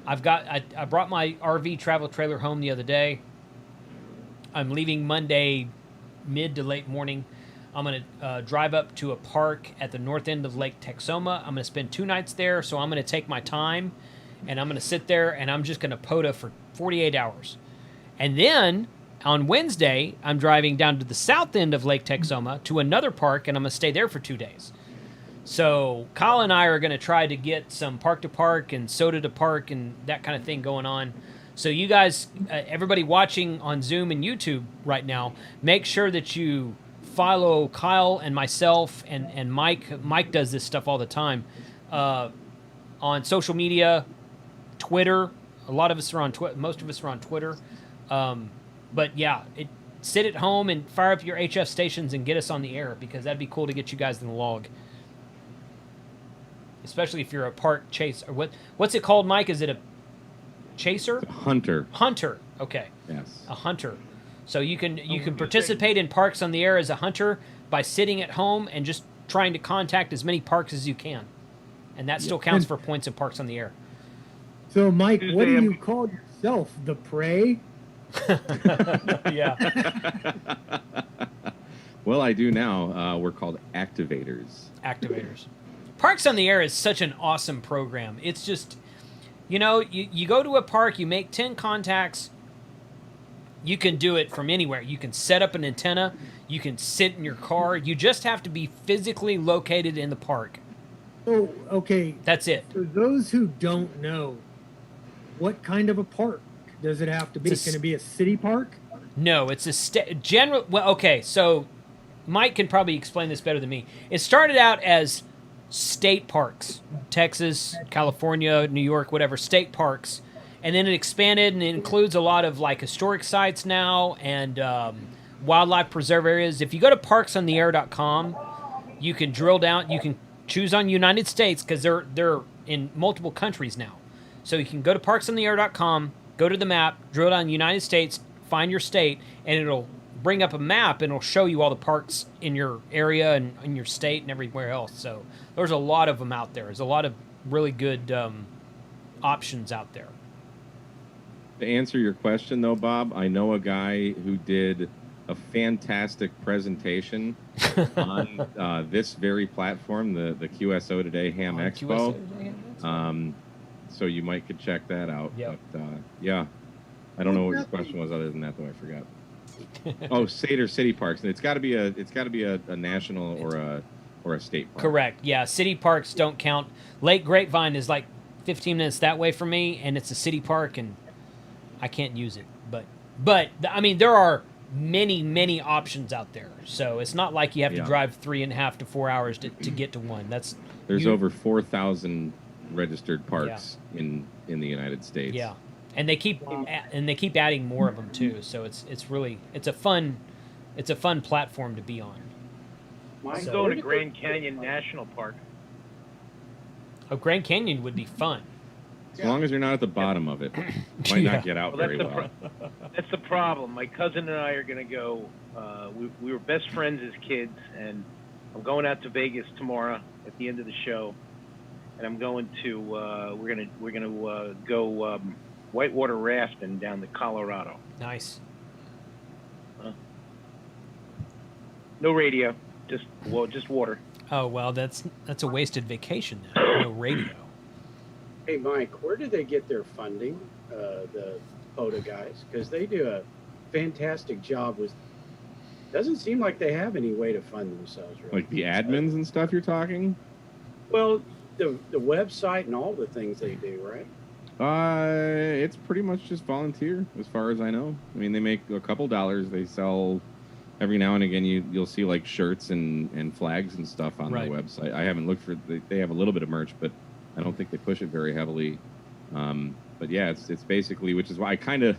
I brought my RV travel trailer home the other day. I'm leaving Monday mid to late morning. I'm going to drive up to a park at the north end of Lake Texoma. I'm going to spend 2 nights there, so I'm going to take my time, and I'm going to sit there, and I'm just going to POTA for 48 hours. And then on Wednesday, I'm driving down to the south end of Lake Texoma to another park, and I'm going to stay there for 2 days. So Kyle and I are going to try to get some park to park and soda to park and that kind of thing going on. So you guys, everybody watching on Zoom and YouTube right now, make sure that you follow Kyle and myself and Mike. Mike does this stuff all the time on social media, Twitter. A lot of us are on Twitter. Most of us are on Twitter. But yeah, sit at home and fire up your HF stations and get us on the air, because that'd be cool to get you guys in the log. Especially if you're a park chase or what's it called, Mike? Is it a chaser? It's a hunter. Hunter. Okay. Yes. A hunter. So you can participate in Parks on the Air as a hunter by sitting at home and just trying to contact as many parks as you can, and that still counts for points in Parks on the Air. So, Mike, what do you call yourself? The prey? Yeah. Well, I do now. We're called activators. Activators. Parks on the Air is such an awesome program. It's just, you go to a park, you make 10 contacts. You can do it from anywhere. You can set up an antenna. You can sit in your car. You just have to be physically located in the park. Oh, okay. That's it. For those who don't know, what kind of a park does it have to be? Can it be a city park? No, it's a general. Well, okay, so Mike can probably explain this better than me. It started out as state parks, Texas, California, New York, whatever, state parks. And then it expanded, and it includes a lot of like historic sites now and wildlife preserve areas. If you go to parksontheair.com, you can drill down. You can choose on United States, because they're in multiple countries now. So you can go to parksontheair.com, go to the map, drill down United States, find your state, and it'll bring up a map, and it'll show you all the parks in your area and in your state and everywhere else. So there's a lot of them out there. There's a lot of really good options out there. To answer your question, though, Bob, I know a guy who did a fantastic presentation on this very platform, the QSO Today Ham Expo. So you might could check that out. Yep. But yeah, I don't know what your question was other than that, though. I forgot. Oh, state or city parks. It's got to be a national or a state park. Correct. Yeah, city parks don't count. Lake Grapevine is like 15 minutes that way from me, and it's a city park, and I can't use it. But I mean, there are many options out there. So it's not like you have to drive 3.5 to 4 hours to get to one. There's over 4,000 registered parks in the United States. Yeah, and they keep adding more of them too. So it's a fun platform to be on. I'm going to Grand Canyon National Park. Oh, Grand Canyon would be fun. As long as you're not at the bottom of it, might not get out very well. That's the problem. My cousin and I are going to go. We were best friends as kids, and I'm going out to Vegas tomorrow at the end of the show, and I'm going to. We're gonna go whitewater rafting down to Colorado. Nice. No radio, just water. Oh well, that's a wasted vacation then. No radio. Hey, Mike, where do they get their funding, the POTA guys? Because they do a fantastic job with... Doesn't seem like they have any way to fund themselves. Really. Like the admins and stuff you're talking? Well, the website and all the things they do, right? It's pretty much just volunteer, as far as I know. I mean, they make a couple dollars. They sell... Every now and again, you'll see like shirts and flags and stuff on their website. I haven't looked for... They have a little bit of merch, but... I don't think they push it very heavily. But yeah, it's basically, which is why I kind of,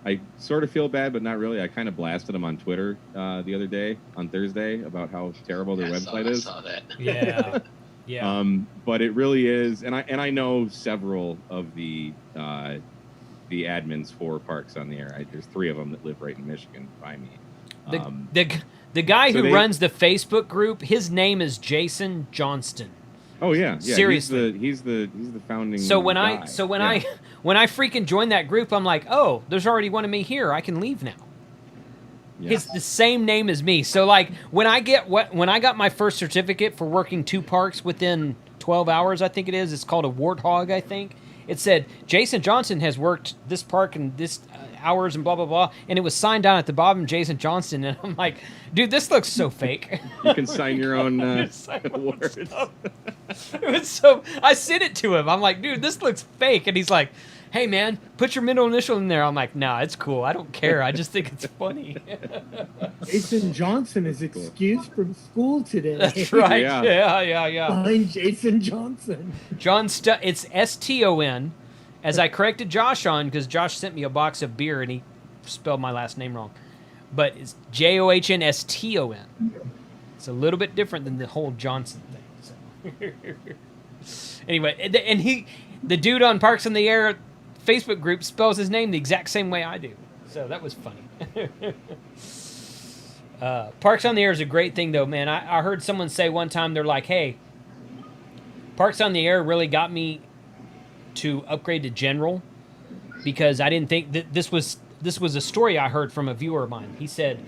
I sort of feel bad, but not really. I kind of blasted them on Twitter the other day, on Thursday, about how terrible their website is. I saw that. Yeah. Yeah. But it really is, and I know several of the admins for Parks on the Air. There's 3 of them that live right in Michigan by me. The guy who runs the Facebook group, his name is Jason Johnston. Oh yeah. Seriously, he's the founding. So when guy. I freaking joined that group, I'm like, oh, there's already one of me here. I can leave now. the same name as me. So like when I got my first certificate for working 2 parks within 12 hours, I think it is. It's called a Warthog, I think. It said Jason Johnson has worked this park in this hours and blah blah blah, and it was signed down at the bottom, Jason Johnson, and I'm like, dude, this looks so fake. You can sign your own words. It was so. I sent it to him. I'm like, dude, this looks fake, and he's like, hey man, put your middle initial in there. I'm like, nah, it's cool. I don't care. I just think it's funny. Jason Johnson is excused from school today. That's right. Yeah. Find Jason Johnson. It's STON. As I corrected Josh on, because Josh sent me a box of beer and he spelled my last name wrong. But it's JOHNSTON. It's a little bit different than the whole Johnson thing. So. Anyway, and the dude on Parks on the Air Facebook group spells his name the exact same way I do. So that was funny. Parks on the Air is a great thing, though, man. I heard someone say one time, they're like, hey, Parks on the Air really got me to upgrade to General because I didn't think that this was a story I heard from a viewer of mine. He said,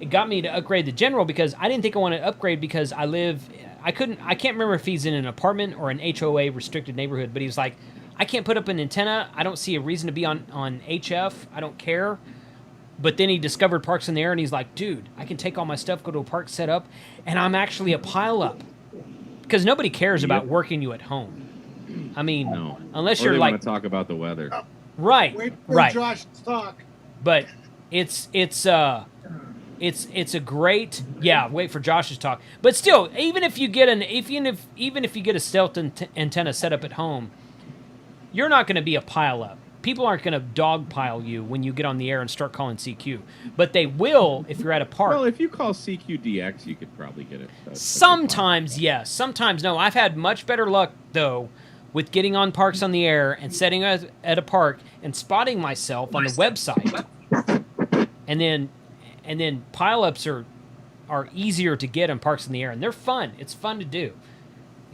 it got me to upgrade to General because I didn't think I wanted to upgrade because I can't remember if he's in an apartment or an HOA restricted neighborhood, but he was like, I can't put up an antenna. I don't see a reason to be on HF. I don't care. But then he discovered Parks in the Air and he's like, dude, I can take all my stuff, go to a park, set up, and I'm actually a pile-up. Because nobody cares about working you at home. I mean, No. unless Or you're they like... want to talk about the weather. Right, Wait for right. Josh to talk. But it's a great, wait for Josh's talk. But still, even if you get a stealth antenna set up at home, you're not going to be a pile up. People aren't going to dogpile you when you get on the air and start calling CQ. But they will if you're at a park. Well, if you call CQDX, you could probably get it. Sometimes, yes. Sometimes, no. I've had much better luck, though, with getting on Parks on the Air and setting at a park and spotting myself on the website. And then pile-ups are easier to get on Parks on the Air, and they're fun. It's fun to do.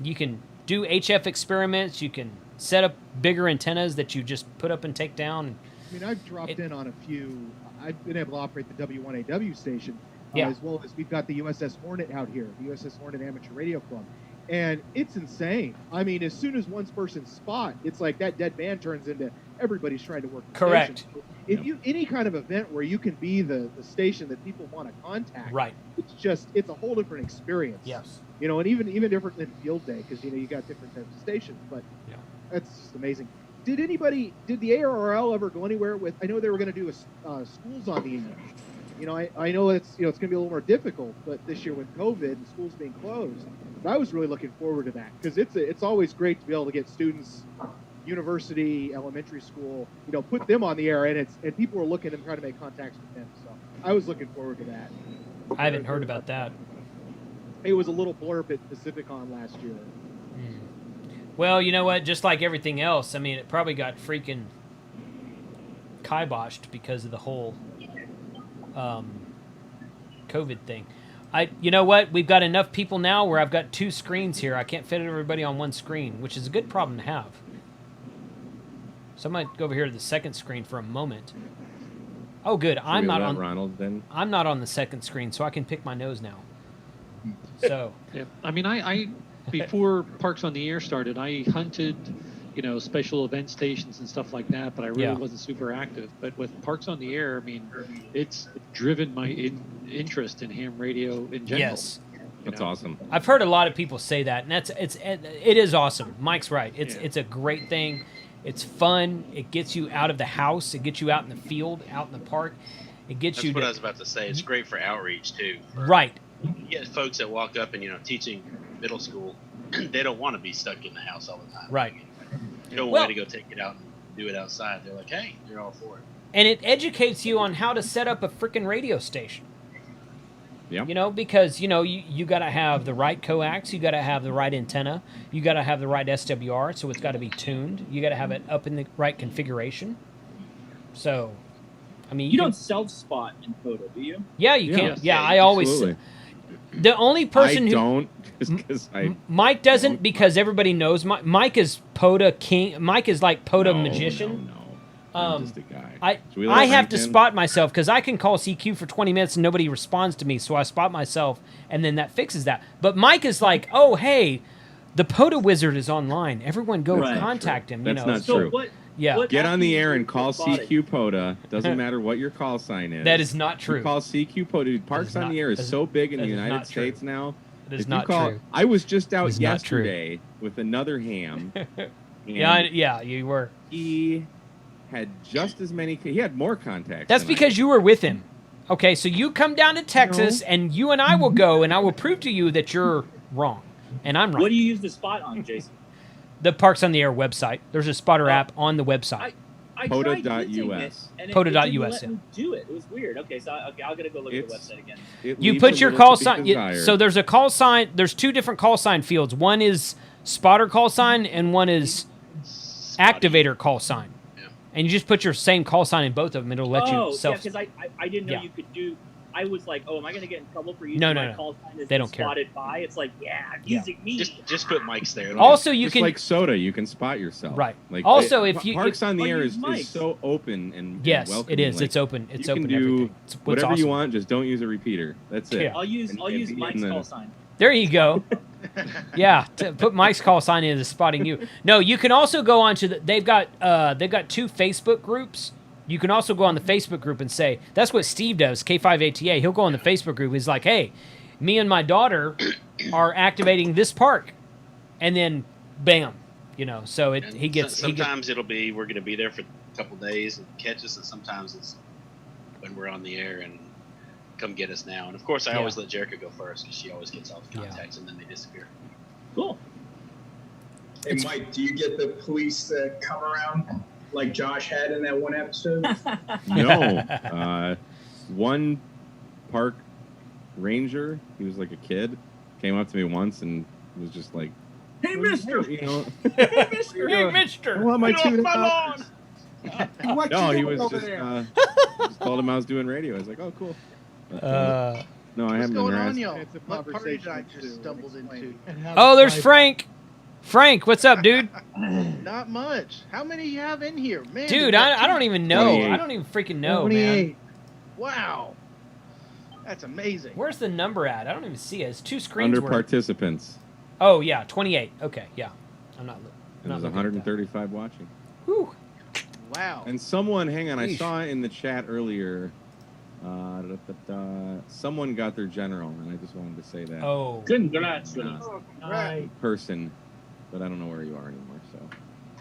You can do HF experiments. You can set up bigger antennas that you just put up and take down. I mean, I've dropped in on a few. I've been able to operate the W1AW station, Yeah. as well as we've got the USS Hornet out here, the USS Hornet Amateur Radio Club. And it's insane. I mean, as soon as one person's spot, it's like that dead man turns into everybody's trying to work the Correct. station. If you any kind of event where you can be the station that people want to contact, Right. it's a whole different experience. Yes. You know, and even different than field day because you got different types of stations, but that's just amazing. Did the ARRL ever go anywhere with? I know they were going to do schools on the air. You know, I know it's going to be a little more difficult, but this year with COVID and schools being closed, but I was really looking forward to that because it's always great to be able to get students, university, elementary school, put them on the air, and people were looking and trying to make contacts with them. So I was looking forward to that. I haven't heard about that. It was a little blurb at Pacificon last year. Well, you know what? Just like everything else, I mean, it probably got freaking kiboshed because of the whole COVID thing. You know what? We've got enough people now where I've got 2 screens here. I can't fit everybody on one screen, which is a good problem to have. So I might go over here to the second screen for a moment. Oh, good. I'm not on Ronald. Then I'm not on the second screen, so I can pick my nose now. So yeah, I mean, I before Parks on the Air started, I hunted, special event stations and stuff like that, but I really wasn't super active. But with Parks on the Air, I mean, it's driven my interest in ham radio in general. Yes. That's awesome. I've heard a lot of people say that, and it is awesome. Mike's right. It's a great thing. It's fun. It gets you out of the house. It gets you out in the field, out in the park. It gets That's you. what I was about to say. It's great for outreach too. Right. You get folks that walk up and teaching middle school, they don't want to be stuck in the house all the time. Right. You don't want to go take it out and do it outside. They're like, hey, they're all for it. And it educates you on how to set up a freaking radio station. Yeah. Because you got to have the right coax, you got to have the right antenna, you got to have the right SWR, so it's got to be tuned. You got to have it up in the right configuration. So, I mean, you don't self-spot in photo, do you? Yeah, you can. Yeah, I always. Absolutely. The only person I don't, just because Mike doesn't, because everybody knows Mike is POTA king. Mike is like POTA magician. I'm just a guy. I Should we let I have Frank to in? spot myself because I can call CQ for 20 minutes and nobody responds to me, so I spot myself, and then that fixes that. But Mike is like, oh, hey, the POTA wizard is online. Everyone go Right. contact him. That's you know? not So true. Yeah. what Get on the app air do you and call use for spotting? CQ POTA. Doesn't matter what your call sign is. That is not true. You call CQ POTA. Dude, Parks is on not- the Air that is is- so big in that the is United not true. States now. It is If you not call, true. I was just It out is not true. yesterday with another ham. Yeah, you were. He had just as many. He had more contacts. That's than I because you were with him. Okay, so you come down to Texas, and you and I will go, and I will prove to you that you're wrong, and I'm right. What do you use the spot on, Jason? The Parks on the Air website. There's a spotter app on the website. I tried using it, POTA.us. and it POTA.us, didn't let yeah. me do it. It was weird. Okay, so I'm gonna go look at the It's- website again. It You leaves put a your little call to be sign. desired. So there's a call sign. There's two different call sign fields. One is spotter call sign, and one is activator call sign. And you just put your same call sign in both of them. It'll let Oh, you yeah, self. because I didn't know Yeah. you could do. I was like, oh, am I gonna get in trouble for using No, my no. call sign as They the don't care. spotted by? It's like, yeah, I'm Yeah. using me. Just put mics there. It'll Also, you Just can like soda, you can spot yourself. Right. Like Also, if you- Parks if- on the or Air use is mics. so open and Yes, welcoming. it is. Like, It's open. It's you open. can do Everything. It's what's whatever you awesome. want. Just don't use a repeater. That's it. Yeah. I'll use And I'll use be in Mike's the- call sign. There you go. Yeah, put Mike's call sign in as spotting you. No, you can also go on to they've got two Facebook groups. You can also go on the Facebook group and say, that's what Steve does, K5ATA. He'll go on the Facebook group. He's like, hey, me and my daughter are activating this park. And then bam, so And he gets sometimes it'll be we're going to be there for a couple days and catch us, and sometimes it's when we're on the air and come get us now. And of course, I Yeah. always let Jerica go first because she always gets all the contacts and then they disappear. Cool. Hey, Mike, do you get the police come around like Josh had in that one episode? No. One park ranger, he was like a kid, came up to me once and was just like, Hey, mister! you know, Hey, mister. I want my Get off $2. my lawn! What no, you he doing was over just, there? just told him I was doing radio. I was like, oh, cool. But, no, I What's haven't been going on, harassed. y'all? It's a What party did I conversation just to stumbled explain. into? Oh, there's Frank. Frank, what's up, dude? Not much. How many you have in here, man? Dude, you got I don't two- even know. 28. I don't even freaking know, man. Wow, that's amazing. Where's the number at? I don't even see it. It's two screens. Under worth. participants. Oh yeah, 28. Okay, yeah. I'm not. And I'm not there's looking at that. 135 watching. Whew. Wow. And someone, hang on, I Yeesh. saw in the chat earlier. Someone got their general, and I just wanted to say that. Oh. Congrats. Person, but I don't know where you are anymore. So.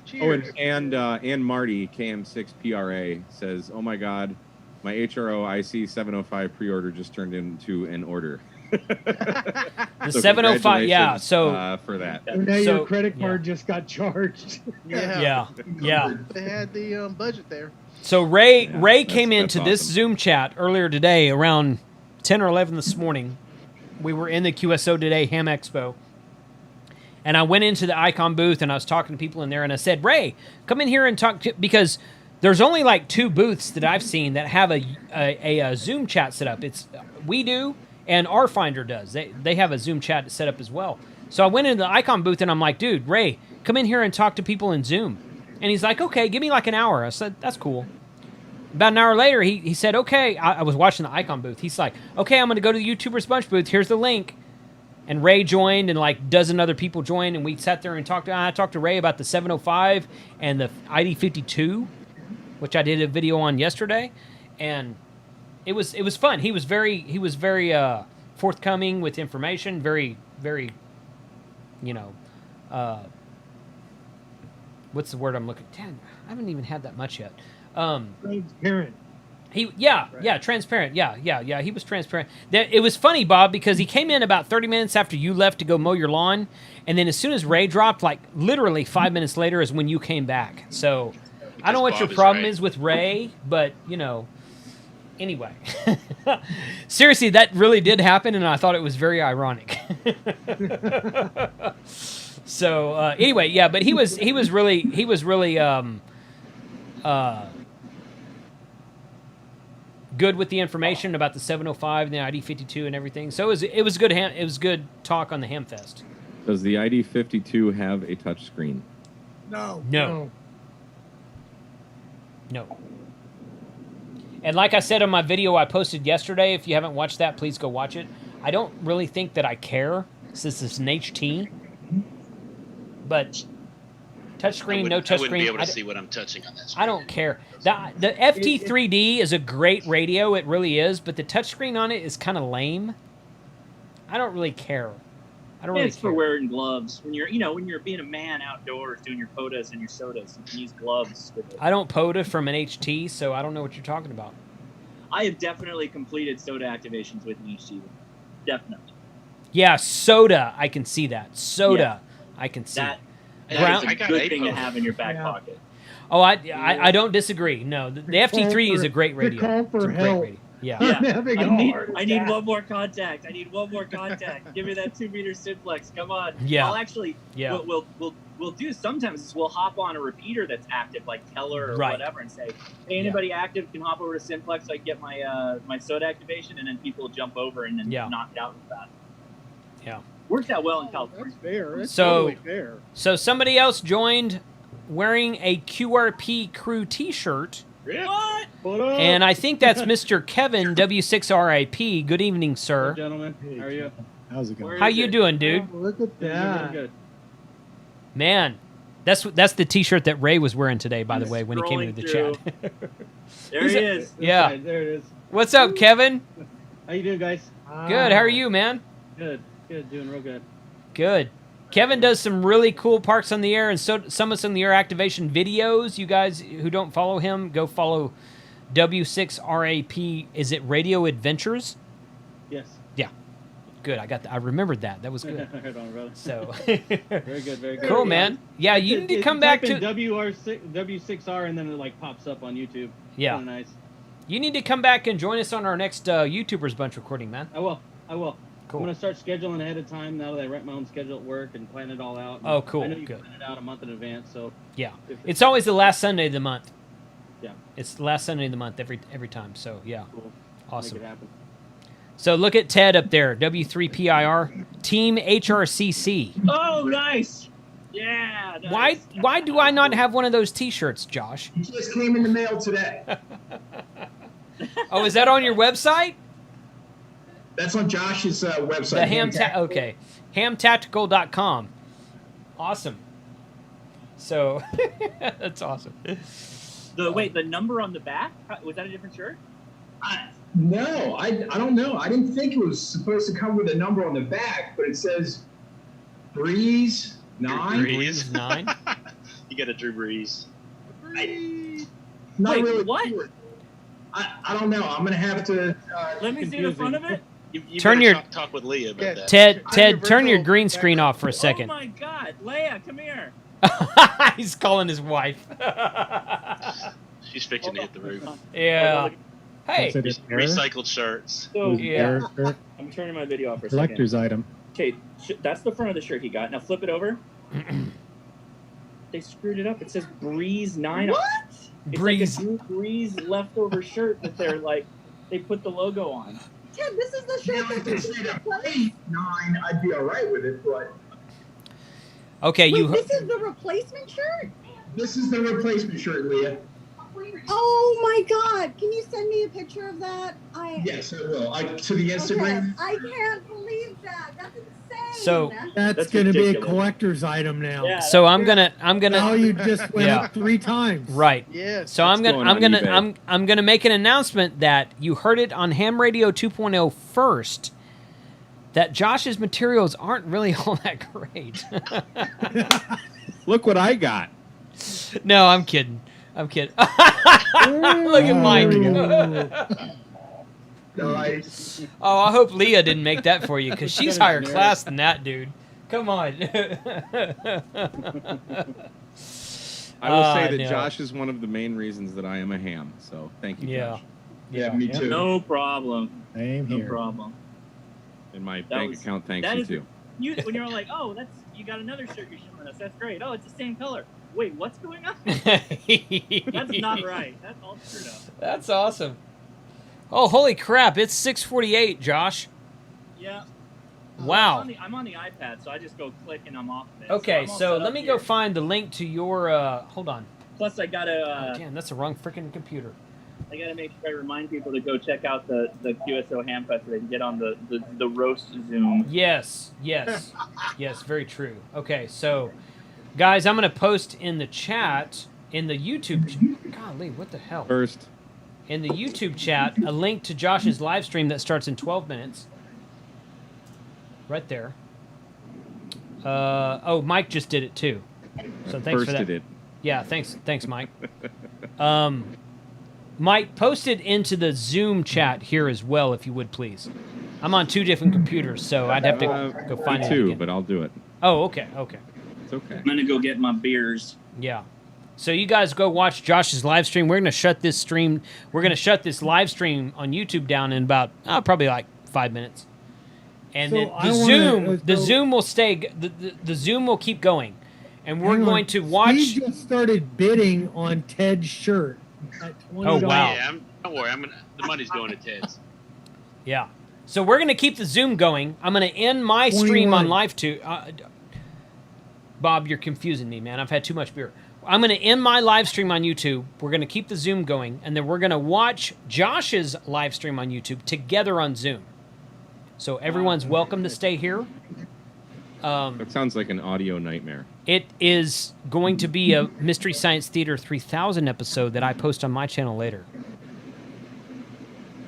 Cheers. Oh, and Marty KM6 PRA says, "Oh my God, my HRO IC 705 pre-order just turned into an order." The So 705, yeah. congratulations, So for that. So now your credit card just got charged. yeah. They had the budget there. So Ray that's- came that's into this awesome. Zoom chat earlier today around 10 or 11 this morning. We were in the QSO Today Ham Expo. And I went into the Icon booth and I was talking to people in there and I said, Ray, come in here and talk to, because there's only like 2 booths that I've seen that have a Zoom chat set up. It's we do and R Finder does. They have a Zoom chat set up as well. So I went into the Icon booth and I'm like, dude, Ray, come in here and talk to people in Zoom. And he's like, okay, give me like an hour. I said, that's cool. About an hour later, he said, okay, I was watching the Icon booth. He's like, okay, I'm going to go to the YouTubers Bunch booth. Here's the link. And Ray joined and like a dozen other people joined. And we sat there and I talked to Ray about the 705 and the ID52, which I did a video on yesterday. And it was fun. He was very forthcoming with information. Very, very, what's the word I'm looking? Damn, I haven't even had that much yet. Transparent. Transparent. Yeah. He was transparent. It was funny, Bob, because he came in about 30 minutes after you left to go mow your lawn, and then as soon as Ray dropped, like literally 5 minutes later is when you came back. So I don't know what your problem is with Ray, but anyway. Seriously, that really did happen, and I thought it was very ironic. So anyway, yeah, but he was really good with the information about the 705 and the ID52 and everything. So it was good talk on the Hamfest. Does the ID52 have a touch screen? No. No. And like I said on my video I posted yesterday, if you haven't watched that, please go watch it. I don't really think that I care since it's an HT. But touchscreen, no touchscreen. I wouldn't be able to see what I'm touching on that screen. I don't care. The FT3D is a great radio. It really is. But the touchscreen on it is kind of lame. I don't really care. I don't really It's care. for wearing gloves. When you're being a man outdoors doing your POTAs and your sodas, you can use gloves with it. I don't POTA from an HT, so I don't know what you're talking about. I have definitely completed soda activations with an HT. Definitely. Yeah, soda. I can see that. Soda. I can see. That Brown- is a good thing to have in your back pocket. Oh, I don't disagree. No, the FT3 is a great radio. To call for It's a great help. radio. Yeah. I need one more contact. I need one more contact. Give me that 2-meter simplex. Come on. Yeah. I'll actually. Yeah. What we'll do sometimes is we'll hop on a repeater that's active, like Teller or Right. whatever, and say, "Hey, anybody active can hop over to simplex. So I can get my my soda activation," and then people jump over and then knock it out with that. Yeah. Worked out well in California. That's fair. That's So, totally fair. so somebody else joined wearing a QRP crew T-shirt. What? And I think that's Mr. Kevin W6RIP. Good evening, sir. Gentlemen, how are you? How's it going? How you doing, dude? Oh, look at that. Good. Man, that's the T-shirt that Ray was wearing today, by the way, when he came into the chat. There he is. Yeah. Right, there it is. What's up, Kevin? How you doing, guys? Good. How are you, man? Good. Good. Doing real good. Good. Kevin does some really cool Parks on the Air and so some of the air activation videos. You guys who don't follow him, go follow W6RAP. Is it Radio Adventures? Yes. Yeah. Good. I remembered that. That was good. Right on, brother. So very good. Very good. cool, man. Yeah, you need to come back to W6R and then it like pops up on YouTube. Yeah. Kinda nice. You need to come back and join us on our next YouTubers Bunch recording, man. I will. Cool. I'm gonna start scheduling ahead of time now that I rent my own schedule at work and plan it all out. Oh, cool. I know you Good. plan it out a month in advance, so Yeah. if It's always the last Sunday of the month. Yeah. It's the last Sunday of the month every time. So yeah. Cool. Awesome. Make it happen. So look at Ted up there, W3PIR, Team HRCC. Oh, nice. Yeah. Nice. Why do I not have one of those T-shirts, Josh? It just came in the mail today. Oh, is that on your website? That's on Josh's website. The okay, hamtactical.com. Awesome. So that's awesome. The number on the back, was that a different shirt? No, I don't know. I didn't think it was supposed to come with a number on the back, but it says Breeze 9. Breeze 9. You got a Drew Breeze. Not Wait, really what? sure. I don't know. I'm gonna have to. Let me see the front of it. You Turn better your- talk with Leah about that. Ted, turn your green screen off for a Oh second. my God, Leia, come here. He's calling his wife. She's fixing to hit the roof. Yeah. Hey. Is it an error? Recycled shirts. So Was it error, sir? I'm turning my video off for a Collector's second. item. Okay, that's the front of the shirt he got. Now flip it over. They screwed it up. It says Breeze 9. What? It's Breeze. like a Drew Breeze leftover shirt that they put the logo on. Ted, this is the shirt If that it said a Breeze 9, I'd be all right with it, but Okay, Wait, you. this is the replacement shirt? this is the replacement shirt, Leah. Oh my God! Can you send me a picture of that? Yes, I will. To the Instagram. Okay, I can't believe that. That's insane. So- That's going to be a collector's item now. Yeah. So I'm gonna. Now you just went Yeah. up 3 times. Right. Yes. So I'm going gonna on eBay. I'm gonna make an announcement that you heard it on Ham Radio 2.0 first. That Josh's materials aren't really all that great. Look what I got. No, I'm kidding. I'm kidding. Look at Mike. Nice. Oh, I hope Leah didn't make that for you because she's higher Nerd. class than that dude. Come on. I will say that no. Josh is one of the main reasons that I am a ham. So thank you, Yeah. Josh. Yeah, me too. No problem. Same No here. problem. And my That bank was- account thanks that you is- too. When you're like, oh, you got another shirt you're showing us. That's great. Oh, it's the same color. Wait, what's going on? That's not right. That's all screwed up. That's awesome. Oh, holy crap. It's 6:48, Josh. Yeah. Wow. I'm on the iPad, so I just go click and I'm off of it. Okay, I'm all so set let up me here. go find the link to your hold on. Plus, I gotta. Damn, that's the wrong freaking computer. I gotta make sure I remind people to go check out the QSO Hamfest so they can get on the roast Zoom. Yes, yes, yes, very true. Okay, so guys, I'm gonna post in the chat in the YouTube. Golly, what the hell? First. In the YouTube chat, a link to Josh's live stream that starts in 12 minutes. Right there. Oh, Mike just did it too. So thanks for that. Firsted it. Yeah, thanks, Mike. Mike, post it into the Zoom chat here as well, if you would, please. I'm on 2 different computers, so I'd have to go find it. Too, but I'll do it. Oh, okay, okay. It's okay. I'm gonna go get my beers. Yeah. So you guys go watch Josh's live stream. We're gonna shut this stream. We're gonna shut this live stream on YouTube down in about probably like 5 minutes, and So then I the wanna- Zoom will stay. The Zoom will keep going, and we're Hang on. going to watch. Steve just started bidding on Ted's shirt at $20. Oh, wow. Yeah, don't worry. The money's going to Ted's. Yeah. So we're going to keep the Zoom going. I'm going to end my stream 21. on live too. Bob, you're confusing me, man. I've had too much beer. I'm going to end my live stream on YouTube. We're going to keep the Zoom going, and then we're going to watch Josh's live stream on YouTube together on Zoom. So everyone's welcome to stay here. That sounds like an audio nightmare. It is going to be a Mystery Science Theater 3000 episode that I post on my channel later.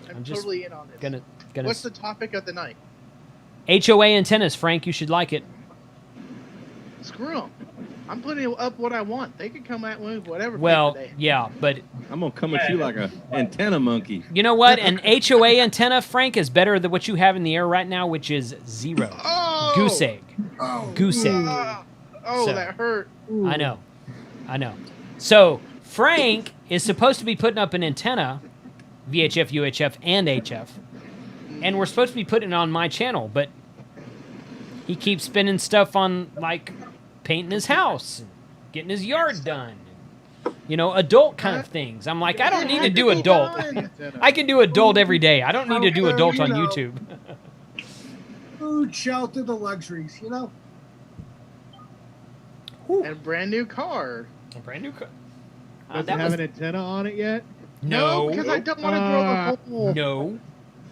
I'm just totally in on this. Gonna What's the topic of the night? HOA antennas, Frank. You should like it. Screw them. I'm putting up what I want. They can come at me with whatever. Well, paper yeah, but I'm gonna come at you like a antenna monkey. you know what? An HOA antenna, Frank, is better than what you have in the air right now, which is 0. Oh! Goose egg. Goose egg. Oh, So- that hurt. I know. So Frank is supposed to be putting up an antenna, VHF, UHF, and HF, and we're supposed to be putting it on my channel, but he keeps spending stuff on like painting his house, and getting his yard done, adult kind of things. I'm like, I don't need to do adult. I can do adult every day. I don't need to do adult on YouTube. Food, shelter, the luxuries, you know? And brand new car. A brand new car. Does it that have was- an antenna on it yet? No. because I don't want to drill a hole. No.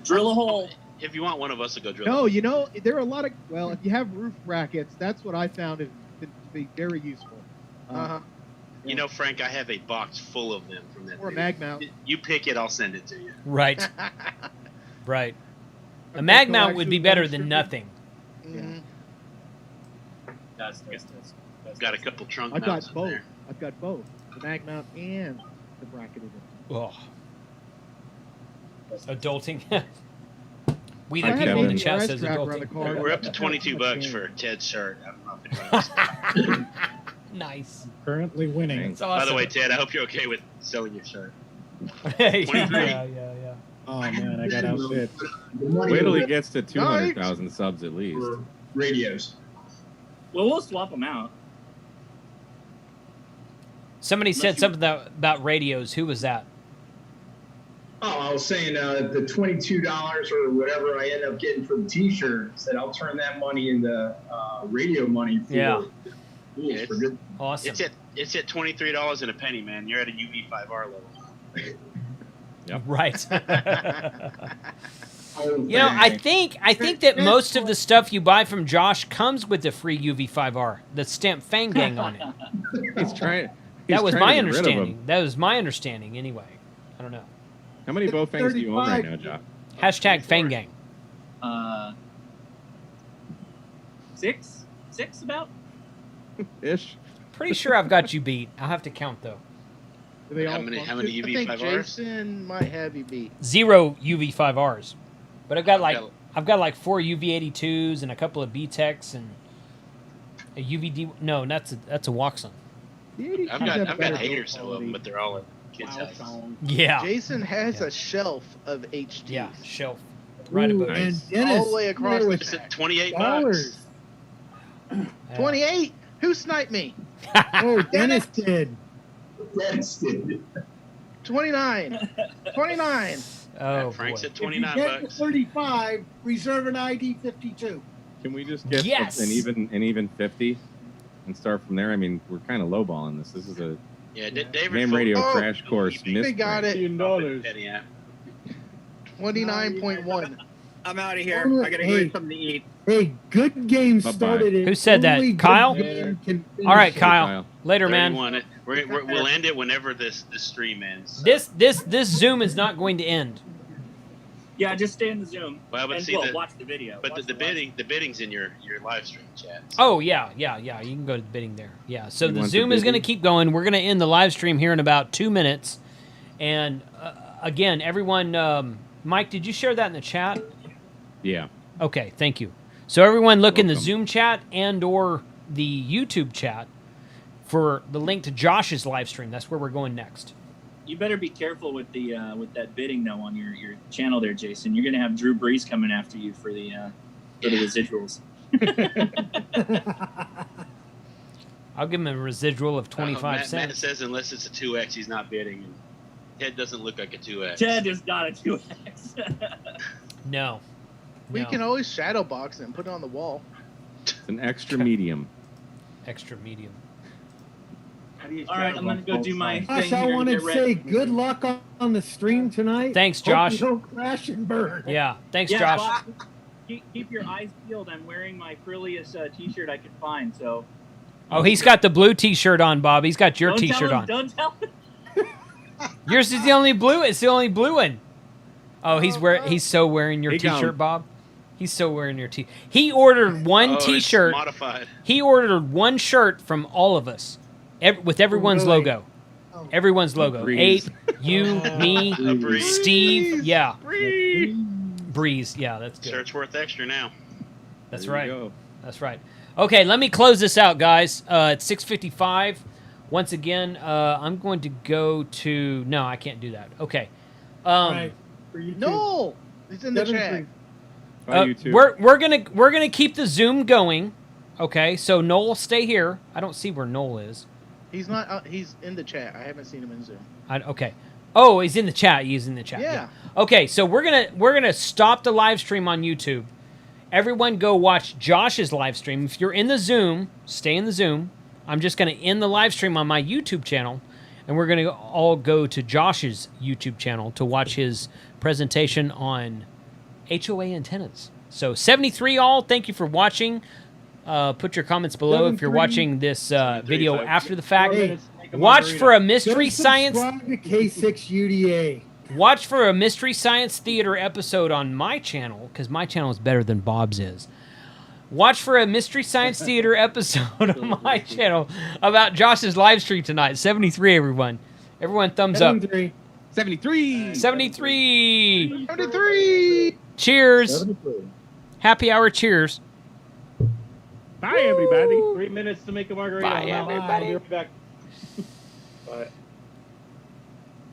Drill a hole. If you want one of us to go drill. No, there are a lot of. Well, if you have roof brackets, that's what I found is to be very useful. Uh-huh. You know, Frank, I have a box full of them from that. Or a dude. mag mount. You pick it, I'll send it to you. Right. Right. A Okay, mag so mount would be actually better than restricted- nothing. Got a couple trunk I've mounts got in both. there. I've got both. The mag mount and the bracketed. Oh. Adulting. We I the had people in the a chat rice says cracker on the adulting. car. We're up to $22 for Ted's shirt. I don't know if it Nice. Currently winning. That's By the awesome. way, Ted, I hope you're okay with selling your shirt. yeah, 23. yeah. Oh man, I got outfit. Wait till he gets to 200,000 subs at least. Radios. Well, we'll swap them out. Somebody said something about radios. Who was that? Oh, I was saying the $22 or whatever I end up getting for the T-shirt. Said I'll turn that money into radio money for Yeah. Yeah, for good. Awesome. It's at $23 and a penny, man. You're at a UV5R level. Yep. Right. Oh, You know, I think that most of the stuff you buy from Josh comes with the free UV5R, the stamp Fang Gang on it. He's trying. That was my to get rid of understanding. them. That was my understanding, anyway. I don't know. How many Bowfangs do you own right now, Josh? Hashtag Fang Gang. 6 about. Ish. Pretty sure I've got you beat. I'll have to count though. Do they How all many function? I think UV5Rs? Jason might have you beat. 0 UV5Rs, but I've got like 4 UV82s and a couple of B-Techs and a UVD. No, that's a Waxon. I've got 8 or so of them, but they're all at kids' houses. Yeah. Jason has a shelf of HDs. Yeah, shelf. Right Ooh, above. and it. Dennis, all the way across the It's at $28. dollars. 28. Who sniped me? Oh, Dennis did. Dennis did. 29. 29. Oh Frank's boy. at If you 29 get to bucks. 35, reserve an ID 52. Can we just get Yes! an even 50 and start from there? I mean, we're kind of lowballing this. This is a Yeah, David. Ham Radio Oh, Crash Course. they got it. Yeah. 29.1. I'm out of here. I gotta go Hey. get something to eat. Hey, good game Bye-bye. started. It. Who said that? Only good Kyle? game can finish All right, it. Kyle. Later, man. 31. We'll end it whenever this stream ends. This Zoom is not going to end. Yeah, just stay in the Zoom. Well, but and see, watch the video. But Watch the bidding's in your live stream chat. Oh yeah. You can go to the bidding there. Yeah. So You the want Zoom the is going to bidding? keep going. We're going to end the live stream here in about 2 minutes. And again, everyone, Mike, did you share that in the chat? Yeah. Okay, thank you. So everyone, look in the Welcome. Zoom chat and/or the YouTube chat for the link to Josh's live stream. That's where we're going next. You better be careful with the with that bidding though on your channel there, Jason. You're gonna have Drew Brees coming after you for the residuals. I'll give him a residual of 25 Matt cents. says unless it's a 2x, he's not bidding. And Ted doesn't look like a 2x. Ted is not a 2x. No. We No. can always shadow box it and put it on the wall. It's an extra medium. Extra medium. All right, I'm gonna go do my thing Gosh, here I and want to get ready. say good luck on the stream tonight. Thanks, Hope Josh. you don't crash and burn. Yeah, thanks, Yeah, Josh. Bob, keep your eyes peeled. I'm wearing my frilliest T-shirt I could find. So Oh, he's got the blue T-shirt on, Bob. He's got your don't tell T-shirt him, on. Don't tell him. Yours is the only blue. It's the only blue one. Oh, he's so wearing your He gone. T-shirt, Bob. He's so wearing your T. He ordered one Oh, it's T-shirt. modified. He ordered one shirt from all of us, with everyone's really? logo. Everyone's logo. Breeze. 8, you, me, Breeze. Steve. Yeah. Breeze. Yeah, that's good. Shirt's worth extra now. That's There you right. go. That's right. Okay, let me close this out, guys. It's 6:55. Once again, I'm going to go to. No, I can't do that. Okay. All right. For you two. No, it's in the 7-3. chat. Bye, you two. We're gonna keep the Zoom going. Okay, so Noel, stay here. I don't see where Noel is. He's not. He's in the chat. I haven't seen him in Zoom. Okay. Oh, he's in the chat. He's in the chat. Yeah. Okay, so we're gonna stop the live stream on YouTube. Everyone, go watch Josh's live stream. If you're in the Zoom, stay in the Zoom. I'm just gonna end the live stream on my YouTube channel, and we're gonna all go to Josh's YouTube channel to watch his presentation on HOA antennas. So 73 all. Thank you for watching. Put your comments below if you're 73. watching this video after the fact. Hey, Watch for a Go Mystery Science. subscribe to K6 UDA. Watch for a Mystery Science Theater episode on my channel, because my channel is better than Bob's is. Watch for a Mystery Science Theater episode on my channel about Josh's live stream tonight. 73, everyone. Everyone, thumbs up. 73. 73. 73. 73. Cheers. Happy hour cheers. Bye, everybody. 3 minutes to make a margarita. Bye, I'll be everybody. right back. But